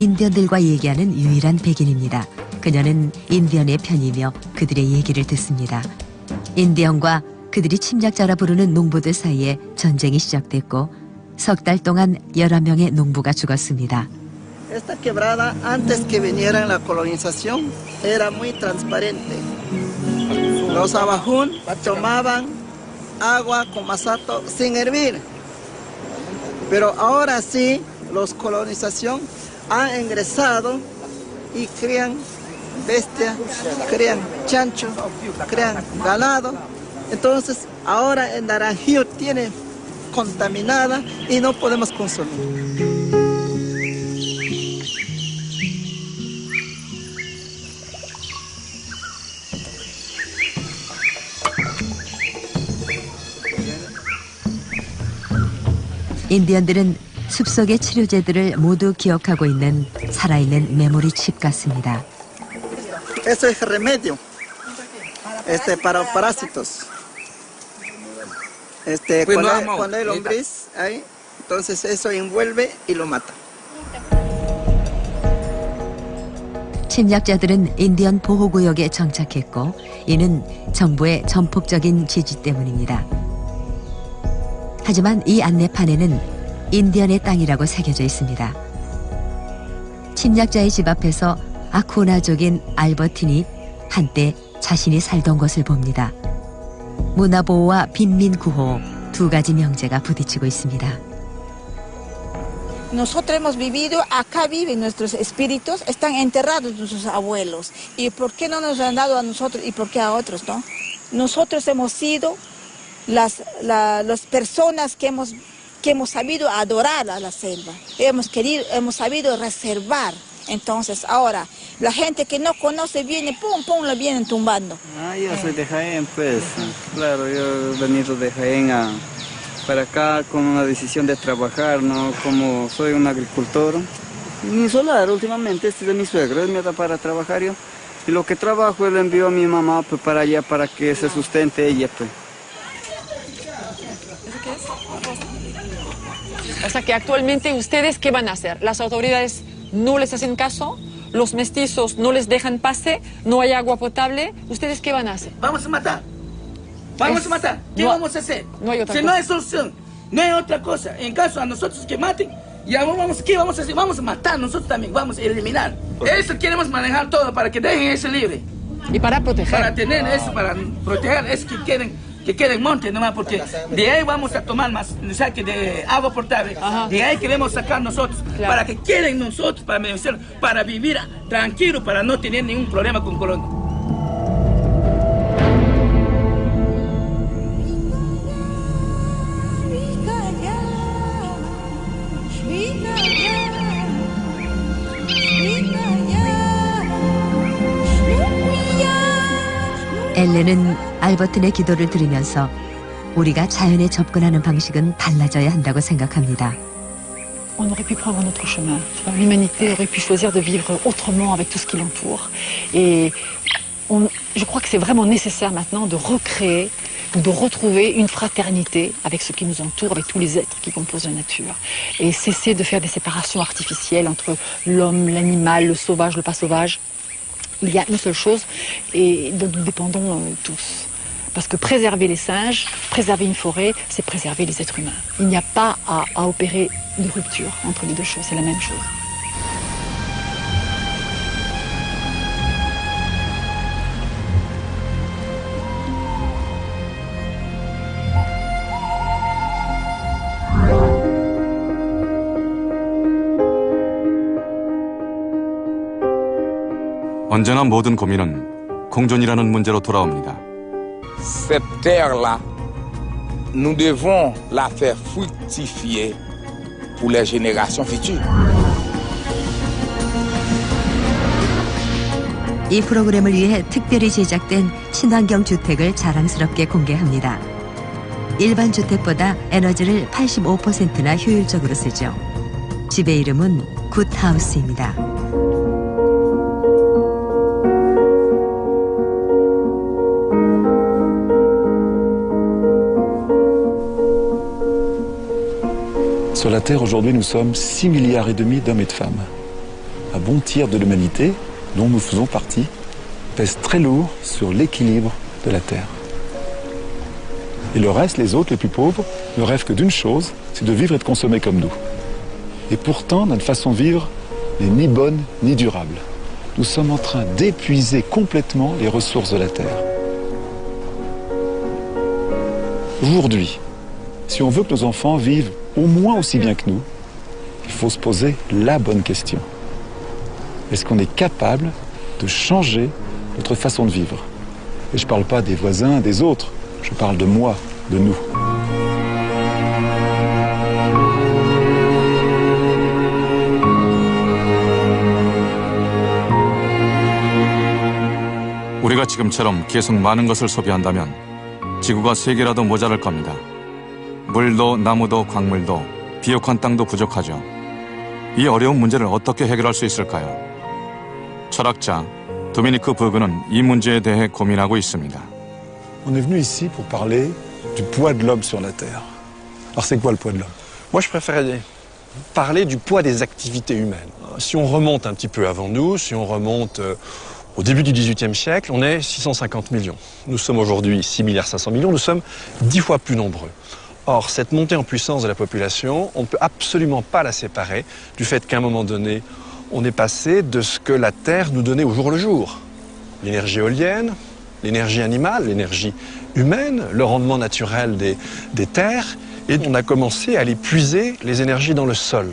S3: 인디언들과 얘기하는 유일한 백인입니다. 그녀는 인디언의 편이며 그들의 얘기를 듣습니다. 인디언과 그들이 침략자라 부르는 농부들 사이에 전쟁이 시작됐고 석 달 동안 11명의 농부가 죽었습니다.
S7: Esta quebrada antes que vinieran la colonización era muy transparente. Los abajún tomaban agua con masato sin hervir. Pero ahora sí, los colonización han ingresado y crían bestias, crían chancho, crían ganado. Entonces ahora el naranjillo tiene contaminada y no podemos consumir.
S3: 인디언들은 숲속의 치료제들을 모두 기억하고 있는 살아있는 메모리 칩 같습니다.
S7: Eso es remedio para parásitos. Cuando hay lombriz ahí, entonces eso envuelve y lo mata.
S3: 침략자들은 인디언 보호구역에 정착했고 이는 정부의 전폭적인 지지 때문입니다. 하지만 이 안내판에는 인디언의 땅이라고 새겨져 있습니다. 침략자의 집 앞에서 아쿠나족인 알버틴이 한때 자신이 살던 곳을 봅니다. 문화보호와 빈민구호 두 가지 명제가 부딪히고 있습니다.
S9: Nosotros hemos vivido, acá viven nuestros espíritus, están enterrados nuestros abuelos. ¿Y por qué no nos han dado a nosotros y por qué a otros, no? Nosotros hemos sido las personas que hemos sabido adorar a la selva. Hemos sabido reservar. Entonces, ahora, la gente que no conoce viene, pum, pum, la vienen tumbando.
S13: Yo soy de Jaén, pues. Claro, yo he venido de Jaén para acá con una decisión de trabajar, ¿no? Como soy un agricultor. Mi solar últimamente este de mi suegro, él me da para trabajar yo. Y lo que trabajo él envió a mi mamá pues, para allá para que se sustente ella. Pues.
S4: O sea que actualmente ustedes, ¿qué van a hacer? Las autoridades no les hacen caso, los mestizos no les dejan pase, no hay agua potable. ¿Ustedes qué van a hacer?
S10: Vamos a matar. Vamos a matar. ¿Qué vamos a hacer?
S4: No hay otra
S10: si
S4: cosa.
S10: no hay solución, no hay otra cosa. En caso a nosotros que maten, ya ¿qué vamos a hacer? Vamos a matar nosotros también, vamos a eliminar. Eso queremos manejar todo para que dejen eso libre.
S4: Y para proteger.
S10: Para tener eso, para proteger eso que quieren monte nomás, porque de ahí vamos a tomar más saque de agua potable. De ahí queremos sacar nosotros, para que quieren nosotros, para vivir tranquilo, para no tener ningún problema con corona.
S3: 엘렌은 알버튼의 기도를 들으면서 우리가 자연에 접근하는 방식은 달라져야 한다고 생각합니다.
S4: On aurait pu prendre un autre chemin. L'humanité aurait pu choisir de vivre autrement avec tout ce qui l'entoure. Et je crois que c'est vraiment nécessaire maintenant de recréer ou de retrouver une fraternité avec ce qui nous entoure, avec tous les êtres qui composent la nature. Et cesser de faire des séparations artificielles entre l'homme, l'animal, le sauvage, le pas sauvage. Il y a une seule chose et dont nous dépendons tous. Parce que préserver les singes, préserver une forêt, c'est préserver les êtres humains. Il n'y a pas à opérer de rupture entre les deux choses, c'est la même chose.
S1: 언제나 모든 고민은 공존이라는 문제로 돌아옵니다.
S11: Cette terre-là, nous devons la faire fructifier pour les générations futures.
S3: 이 프로그램을 위해 특별히 제작된 친환경 주택을 자랑스럽게 공개합니다. 일반 주택보다 에너지를 85%나 효율적으로 쓰죠. 집의 이름은 굿하우스입니다.
S2: Sur la Terre, aujourd'hui, nous sommes 6,5 milliards d'hommes et de femmes. Un bon tiers de l'humanité, dont nous faisons partie, pèse très lourd sur l'équilibre de la Terre. Et le reste, les autres, les plus pauvres, ne rêvent que d'une chose, c'est de vivre et de consommer comme nous. Et pourtant, notre façon de vivre n'est ni bonne ni durable. Nous sommes en train d'épuiser complètement les ressources de la Terre. Aujourd'hui, si on veut que nos enfants vivent au moins aussi bien que nous, il faut se poser la bonne question. Est-ce qu'on est capable de changer notre façon de vivre? Et je ne parle pas des voisins, des autres, je parle de moi, de nous.
S1: 우리가 지금처럼 계속 많은 것을 소비한다면 지구가 3개라도 모자랄 겁니다. 물도 나무도 광물도 비옥한 땅도 부족하죠. 이 어려운 문제를 어떻게 해결할 수 있을까요? 철학자 도미니크 버그는 이 문제에 대해 고민하고 있습니다.
S2: On est venu ici pour parler du poids de l'homme sur la Terre. Alors c'est quoi le poids de l'homme?
S8: Moi, je préférais parler du poids des activités humaines. Si on remonte un petit peu avant nous, si on remonte au début du XVIIIe siècle, on est 650 millions. Nous sommes aujourd'hui 6 milliards 500 millions, nous sommes 10 fois plus nombreux. Or, cette montée en puissance de la population, on ne peut absolument pas la séparer du fait qu'à un moment donné, on est passé de ce que la Terre nous donnait au jour le jour. L'énergie éolienne, l'énergie animale, l'énergie humaine, le rendement naturel des terres, et on a commencé à aller puiser les énergies dans le sol.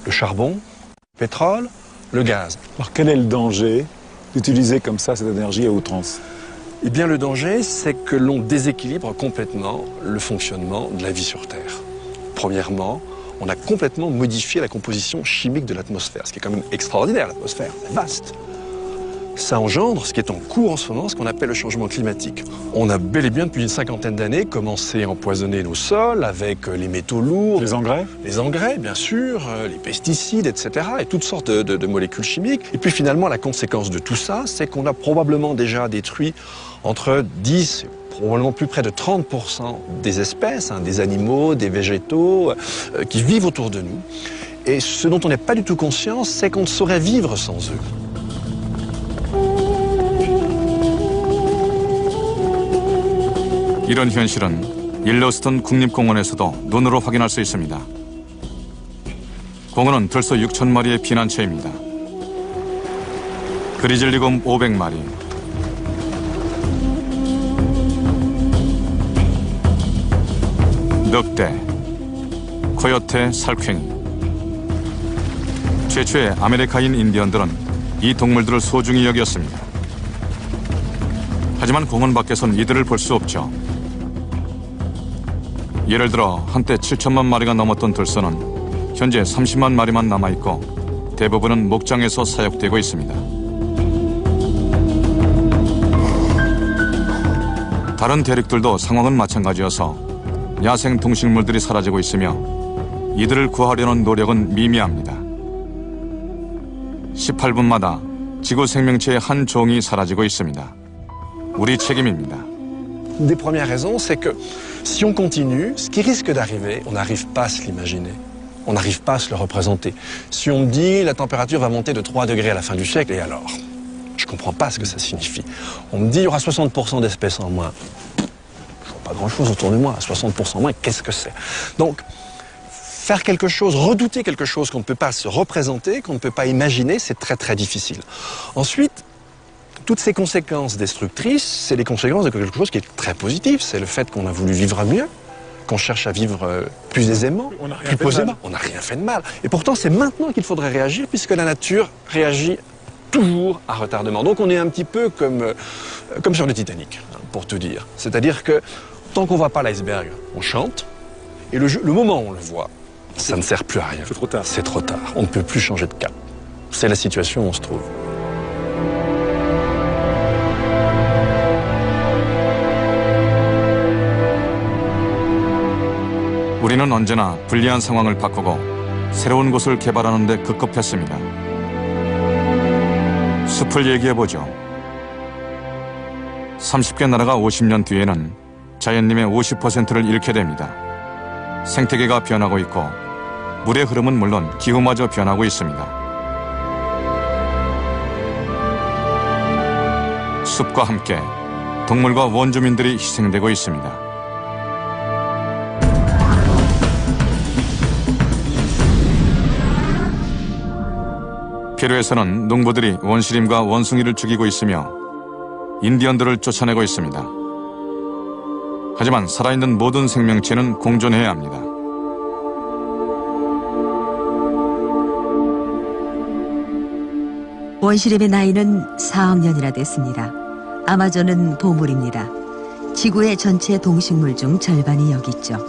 S8: Le charbon, le pétrole, le gaz.
S2: Alors quel est le danger d'utiliser comme ça cette énergie à outrance?
S8: Eh bien le danger, c'est que l'on déséquilibre complètement le fonctionnement de la vie sur Terre. Premièrement, on a complètement modifié la composition chimique de l'atmosphère, ce qui est quand même extraordinaire, l'atmosphère, c'est vaste. Ça engendre ce qui est en cours en ce moment, ce qu'on appelle le changement climatique. On a bel et bien, depuis une cinquantaine d'années, commencé à empoisonner nos sols avec les métaux lourds.
S2: Les engrais?
S8: Les engrais, bien sûr, les pesticides, etc. et toutes sortes de molécules chimiques. Et puis finalement, la conséquence de tout ça, c'est qu'on a probablement déjà détruit entre 10 probablement plus près de 30% des espèces, des animaux, des végétaux qui vivent autour de nous. Et ce dont on n'est pas du tout conscient, c'est qu'on ne saurait vivre sans eux.
S1: 이런 현실은 일러스턴 국립공원에서도 눈으로 확인할 수 있습니다. 공원은 들소 6,000마리의 피난처입니다. 그리즐리곰 500마리, 늑대, 코요테, 살쾡이. 최초의 아메리카인 인디언들은 이 동물들을 소중히 여겼습니다. 하지만 공원 밖에선 이들을 볼 수 없죠. 예를 들어 한때 7천만 마리가 넘었던 들소는 현재 30만 마리만 남아있고 대부분은 목장에서 사육되고 있습니다. 다른 대륙들도 상황은 마찬가지여서 야생 동식물들이 사라지고 있으며 이들을 구하려는 노력은 미미합니다. 18분마다 지구 생명체의 한 종이 사라지고 있습니다. 우리 책임입니다.
S8: Une des premières raisons, c'est que si on continue, ce qui risque d'arriver, on n'arrive pas à se l'imaginer. On n'arrive pas à se le représenter. Si on me dit la température va monter de 3 degrés à la fin du siècle, et alors? Je ne comprends pas ce que ça signifie. On me dit il y aura 60% d'espèces en moins. Je vois pas grand-chose autour de moi. 60% en moins, qu'est-ce que c'est? Donc, faire quelque chose, redouter quelque chose qu'on ne peut pas se représenter, qu'on ne peut pas imaginer, c'est très très difficile. Ensuite, toutes ces conséquences destructrices, c'est les conséquences de quelque chose qui est très positif. C'est le fait qu'on a voulu vivre mieux, qu'on cherche à vivre plus aisément, plus posément. On n'a rien fait de mal. Et pourtant, c'est maintenant qu'il faudrait réagir, puisque la nature réagit toujours à retardement. Donc on est un petit peu comme sur le Titanic, pour tout dire. C'est-à-dire que tant qu'on ne voit pas l'iceberg, on chante, et le moment où on le voit, ça ne sert plus à rien.
S2: C'est trop tard.
S8: C'est trop tard. On ne peut plus changer de cap. C'est la situation où on se trouve.
S1: 우리는 언제나 불리한 상황을 바꾸고 새로운 곳을 개발하는 데 급급했습니다. 숲을 얘기해보죠. 30개 나라가 50년 뒤에는 자연림의 50%를 잃게 됩니다. 생태계가 변하고 있고 물의 흐름은 물론 기후마저 변하고 있습니다. 숲과 함께 동물과 원주민들이 희생되고 있습니다. 페루에서는 농부들이 원시림과 원숭이를 죽이고 있으며 인디언들을 쫓아내고 있습니다. 하지만 살아있는 모든 생명체는 공존해야 합니다.
S3: 원시림의 나이는 4억 년이나 됐습니다. 아마존은 보물입니다. 지구의 전체 동식물 중 절반이 여기 있죠.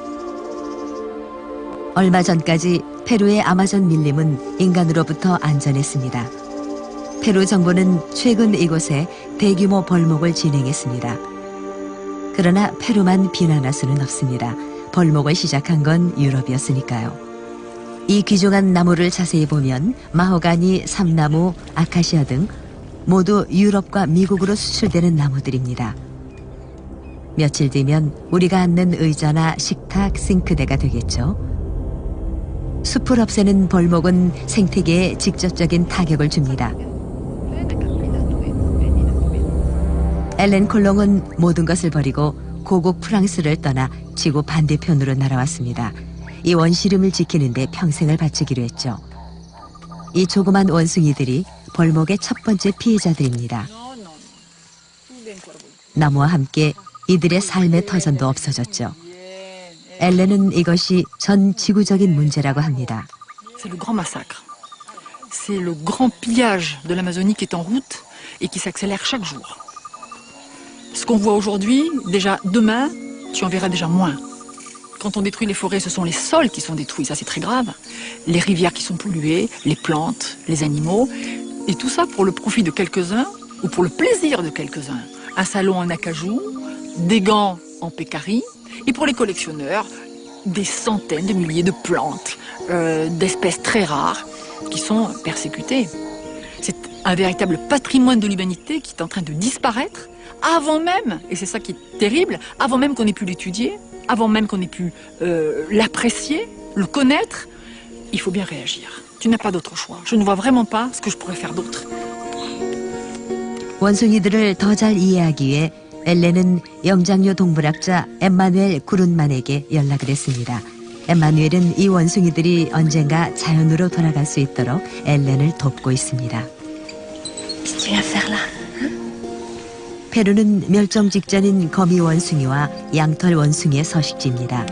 S3: 얼마 전까지 페루의 아마존 밀림은 인간으로부터 안전했습니다. 페루 정부는 최근 이곳에 대규모 벌목을 진행했습니다. 그러나 페루만 비난할 수는 없습니다. 벌목을 시작한 건 유럽이었으니까요. 이 귀중한 나무를 자세히 보면 마호가니, 삼나무, 아카시아 등 모두 유럽과 미국으로 수출되는 나무들입니다. 며칠 뒤면 우리가 앉는 의자나 식탁, 싱크대가 되겠죠. 숲을 없애는 벌목은 생태계에 직접적인 타격을 줍니다. 엘렌 콜롱은 모든 것을 버리고 고국 프랑스를 떠나 지구 반대편으로 날아왔습니다. 이 원시름을 지키는 데 평생을 바치기로 했죠. 이 조그만 원숭이들이 벌목의 첫 번째 피해자들입니다. 나무와 함께 이들의 삶의 터전도 없어졌죠. 엘렌은 이것이 전 지구적인 문제라고 합니다.
S4: C'est le grand massacre. C'est le grand pillage de l'Amazonie qui est en route et qui s'accélère chaque jour. Ce qu'on voit aujourd'hui, déjà demain, tu en verras déjà moins. Quand on détruit les forêts, ce sont les sols qui sont détruits, ça c'est très grave. Les rivières qui sont polluées, les plantes, les animaux. Et tout ça pour le profit de quelques-uns ou pour le plaisir de quelques-uns. Un salon en acajou, des gants en pécari. Et pour les collectionneurs, des centaines de milliers de plantes, d'espèces très rares qui sont persécutées. C'est un véritable patrimoine de l'humanité qui est en train de disparaître avant même, et c'est ça qui est terrible, avant même qu'on ait pu l'étudier, avant même qu'on ait pu l'apprécier, le connaître. Il faut bien réagir. Tu n'as pas d'autre choix. Je ne vois vraiment pas ce que je pourrais faire d'autre.
S3: 원숭이들을 더 잘 이해하기 위해 엘렌은 영장류 동물학자 엠마누엘 구룬만에게 연락을 했습니다. 엠마누엘은 이 원숭이들이 언젠가 자연으로 돌아갈 수 있도록 엘렌을 돕고 있습니다. 페루는 멸종 직전인 거미 원숭이와 양털 원숭이의 서식지입니다.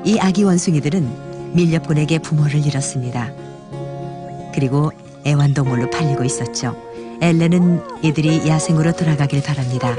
S3: 이 아기 원숭이들은 밀렵꾼에게 부모를 잃었습니다. 그리고 애완동물로 팔리고 있었죠. 엘렌은 이들이 야생으로 돌아가길 바랍니다.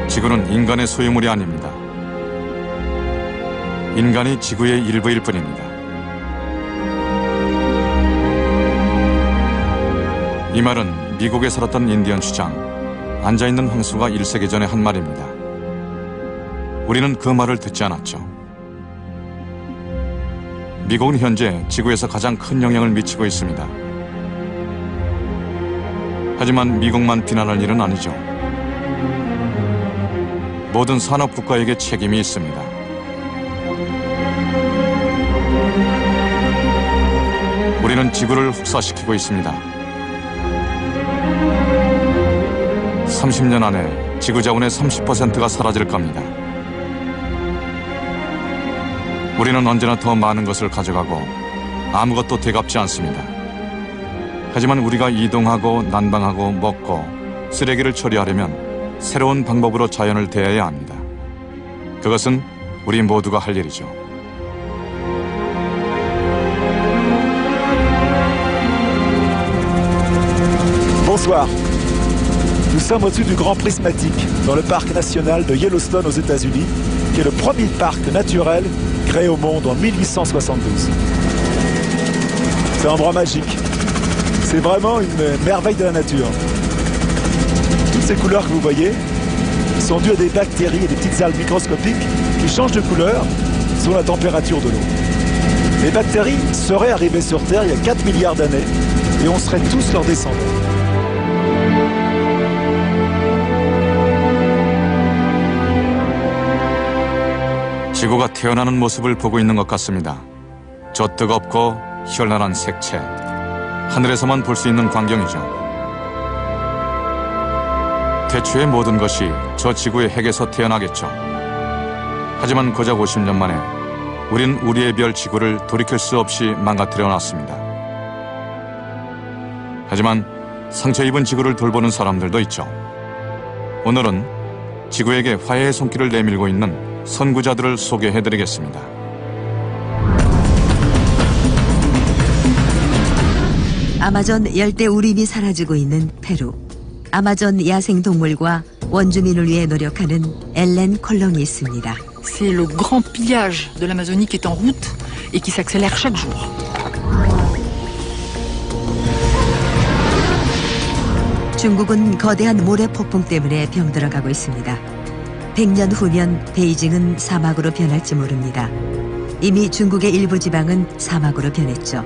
S1: 지구는 인간의 소유물이 아닙니다. 인간이 지구의 일부일 뿐입니다. 이 말은 미국에 살았던 인디언 주장, 앉아있는 황소가 1세기 전에 한 말입니다. 우리는 그 말을 듣지 않았죠. 미국은 현재 지구에서 가장 큰 영향을 미치고 있습니다. 하지만 미국만 비난할 일은 아니죠. 모든 산업국가에게 책임이 있습니다. 우리는 지구를 혹사시키고 있습니다. 30년 안에 지구 자원의 30%가 사라질 겁니다. 우리는 언제나 더 많은 것을 가져가고 아무것도 되갚지 않습니다. 하지만 우리가 이동하고 난방하고 먹고 쓰레기를 처리하려면 새로운 방법으로 자연을 대해야 합니다. 그것은 우리 모두가 할 일이죠.
S2: Bonsoir. Nous sommes au-dessus du Grand Prismatique, dans le parc national de Yellowstone aux États-Unis, qui est le premier parc naturel créé au monde en 1872. C'est un endroit magique. C'est vraiment une merveille de la nature. Toutes ces couleurs que vous voyez sont dues à des bactéries et des petites algues microscopiques qui changent de couleur selon la température de l'eau. Les bactéries seraient arrivées sur Terre il y a 4 milliards d'années et on serait tous leurs descendants.
S1: 지구가 태어나는 모습을 보고 있는 것 같습니다. 저 뜨겁고 현란한 색채, 하늘에서만 볼 수 있는 광경이죠. 태초의 모든 것이 저 지구의 핵에서 태어나겠죠. 하지만 고작 50년 만에 우린 우리의 별 지구를 돌이킬 수 없이 망가뜨려 놨습니다. 하지만 상처 입은 지구를 돌보는 사람들도 있죠. 오늘은 지구에게 화해의 손길을 내밀고 있는 선구자들을 소개해드리겠습니다.
S3: 아마존 열대 우림이 사라지고 있는 페루. 아마존 야생동물과 원주민을 위해 노력하는 엘렌 콜롱이 있습니다.
S4: C'est le grand pillage de l'Amazonie qui est en route et qui s'accélère chaque jour.
S3: 중국은 거대한 모래 폭풍 때문에 병들어가고 있습니다. 100년 후면 베이징은 사막으로 변할지 모릅니다. 이미 중국의 일부 지방은 사막으로 변했죠.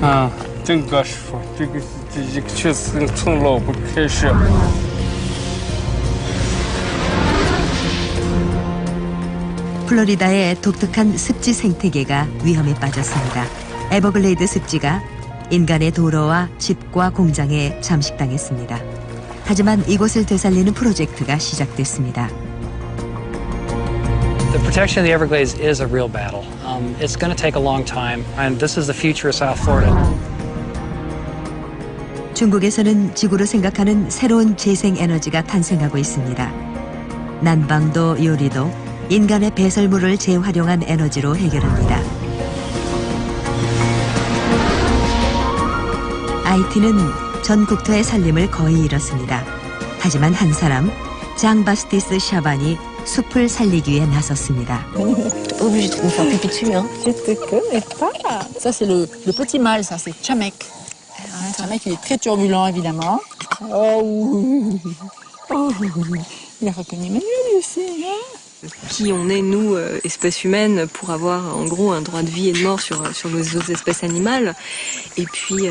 S5: 啊，真个说，这个确实从老不开始。
S3: 플로리다의 독특한 습지 생태계가 위험에 빠졌습니다. 에버글레이드 습지가 인간의 도로와 집과 공장에 잠식당했습니다. 하지만 이곳을 되살리는 프로젝트가 시작됐습니다.
S12: The protection of the Everglades is a real battle. It's going to take a long time, and this is the future of South Florida.
S3: 중국에서는 지구를 생각하는 새로운 재생 에너지가 탄생하고 있습니다. 난방도 요리도 인간의 배설물을 재활용한 에너지로 해결합니다. IT는 전 국토의 살림을 거의 잃었습니다. 하지만 한 사람, 장 바스티스 샤반이 숲을 살리기 위해 나섰습니다.
S4: Obligé de me faire pipi dessus, hein. Je te connais pas. Ça, c'est le petit mâle, ça, c'est Chamek. Chamek, il est très turbulent, évidemment. Oh oui. Oh oui. Il a reconnu Emmanuel aussi, hein.
S14: Qui on est, nous, espèces humaines, pour avoir en gros un droit de vie et de mort sur les autres espèces animales. Et puis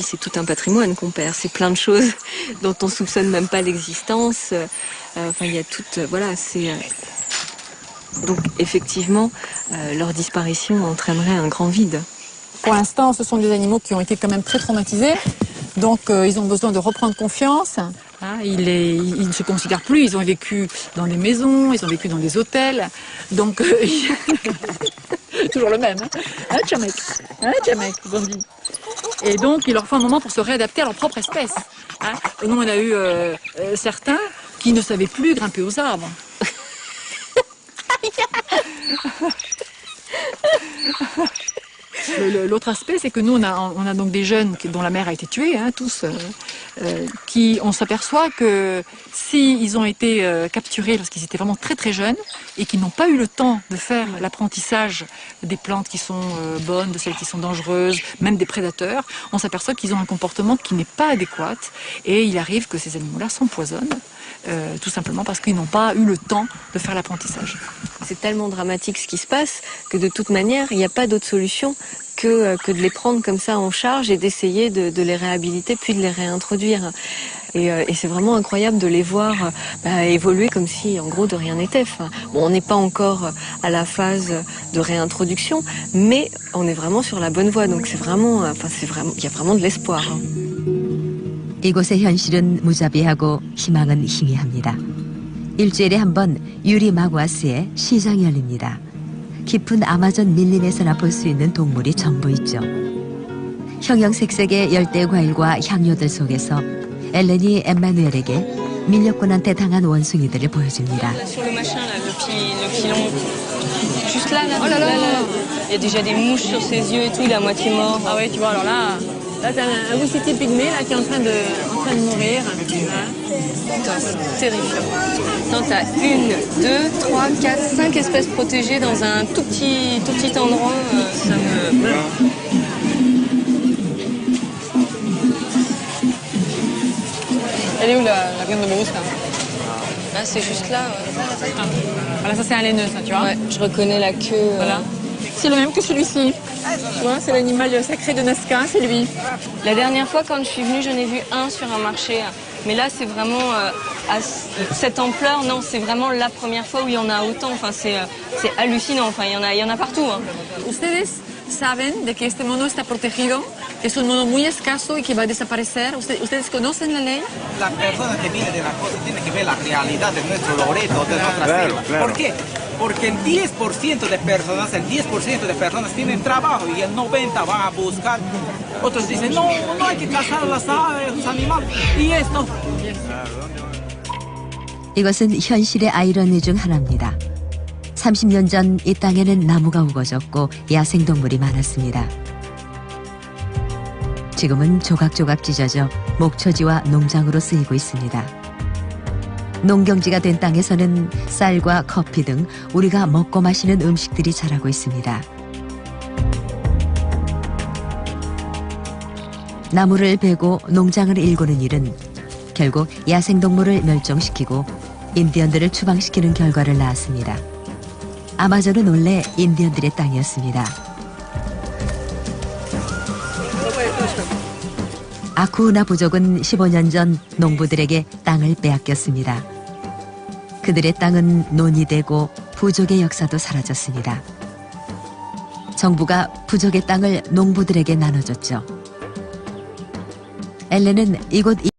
S14: c'est tout un patrimoine qu'on perd. C'est plein de choses dont on soupçonne même pas l'existence. Enfin, il y a tout, voilà, c'est... Donc effectivement, leur disparition entraînerait un grand vide.
S4: Pour l'instant, ce sont des animaux qui ont été quand même très traumatisés. Donc ils ont besoin de reprendre confiance. Hein, ils ne se considèrent plus, ils ont vécu dans des maisons, ils ont vécu dans des hôtels. Donc, toujours le même. Hein, Chamek, Bambi. Et donc, il leur faut un moment pour se réadapter à leur propre espèce. Hein. Nous, on a eu certains qui ne savaient plus grimper aux arbres. L'autre aspect, c'est que nous, on a donc des jeunes dont la mère a été tuée, hein, tous, qui, on s'aperçoit que s'ils ont été capturés lorsqu'ils étaient vraiment très très jeunes et qu'ils n'ont pas eu le temps de faire l'apprentissage des plantes qui sont bonnes, de celles qui sont dangereuses, même des prédateurs, on s'aperçoit qu'ils ont un comportement qui n'est pas adéquat et il arrive que ces animaux-là s'empoisonnent. Tout simplement parce qu'ils n'ont pas eu le temps de faire l'apprentissage.
S14: C'est tellement dramatique ce qui se passe que de toute manière, il n'y a pas d'autre solution que de les prendre comme ça en charge et d'essayer de les réhabiliter puis de les réintroduire. Et c'est vraiment incroyable de les voir évoluer comme si, en gros, de rien n'était. Enfin, bon, on n'est pas encore à la phase de réintroduction, mais on est vraiment sur la bonne voie. Donc c'est vraiment, il y a vraiment de l'espoir.
S3: 이곳의 현실은 무자비하고 희망은 희미합니다. 일주일에 한 번 유리 마구아스에 시장이 열립니다. 깊은 아마존 밀림에서나 볼 수 있는 동물이 전부 있죠. 형형색색의 열대 과일과 향료들 속에서 엘렌이 엠마누엘에게 밀렵꾼한테 당한 원숭이들을 보여줍니다.
S14: Juste là, il y a déjà des mouches sur ses yeux et tout, il est à moitié mort.
S4: Ah ouais, tu vois, alors là t'as un woussitier pygmée là, qui est en train de mourir. C'est terrifiant.
S14: Non, t'as 1, 2, 3, 4, 5 espèces protégées dans un tout petit endroit. Ça me...
S4: Elle est où la graine de brousse là?
S14: Là, c'est juste là.
S4: Voilà, ça c'est un laineux, ça, tu vois.
S14: Ouais, je reconnais la queue.
S4: Voilà. C'est le même que celui-ci. Tu vois, c'est l'animal sacré de Nazca, c'est lui.
S14: La dernière fois, quand je suis venue, j'en ai vu un sur un marché. Mais là, c'est vraiment à cette ampleur. Non, c'est vraiment la première fois où il y en a autant. Enfin, c'est hallucinant. Enfin, il y en a partout. Hein.
S4: Ustedes saben de que este mono está protegido, que es un mono muy escaso y que va a desaparecer. ¿Ustedes conocen la ley?
S15: La persona que viene de la costa tiene que ver la realidad de nuestro Loreto, de nuestra selva.
S21: Claro.
S15: ¿Por qué? Porque el 10% de personas tienen trabajo y el 90% van a buscar. Otros dicen, no hay que cazar las aves, los animales. Y esto,
S3: 이것은 현실의 아이러니 중 하나입니다. 30년 전 이 땅에는 나무가 우거졌고 야생동물이 많았습니다. 지금은 조각조각 찢어져 목초지와 농장으로 쓰이고 있습니다. 농경지가 된 땅에서는 쌀과 커피 등 우리가 먹고 마시는 음식들이 자라고 있습니다. 나무를 베고 농장을 일구는 일은 결국 야생동물을 멸종시키고 인디언들을 추방시키는 결과를 낳았습니다. 아마존은 원래 인디언들의 땅이었습니다. 아쿠우나 부족은 15년 전 농부들에게 땅을 빼앗겼습니다. 그들의 땅은 논이 되고 부족의 역사도 사라졌습니다. 정부가 부족의 땅을 농부들에게 나눠줬죠. 엘렌은 이곳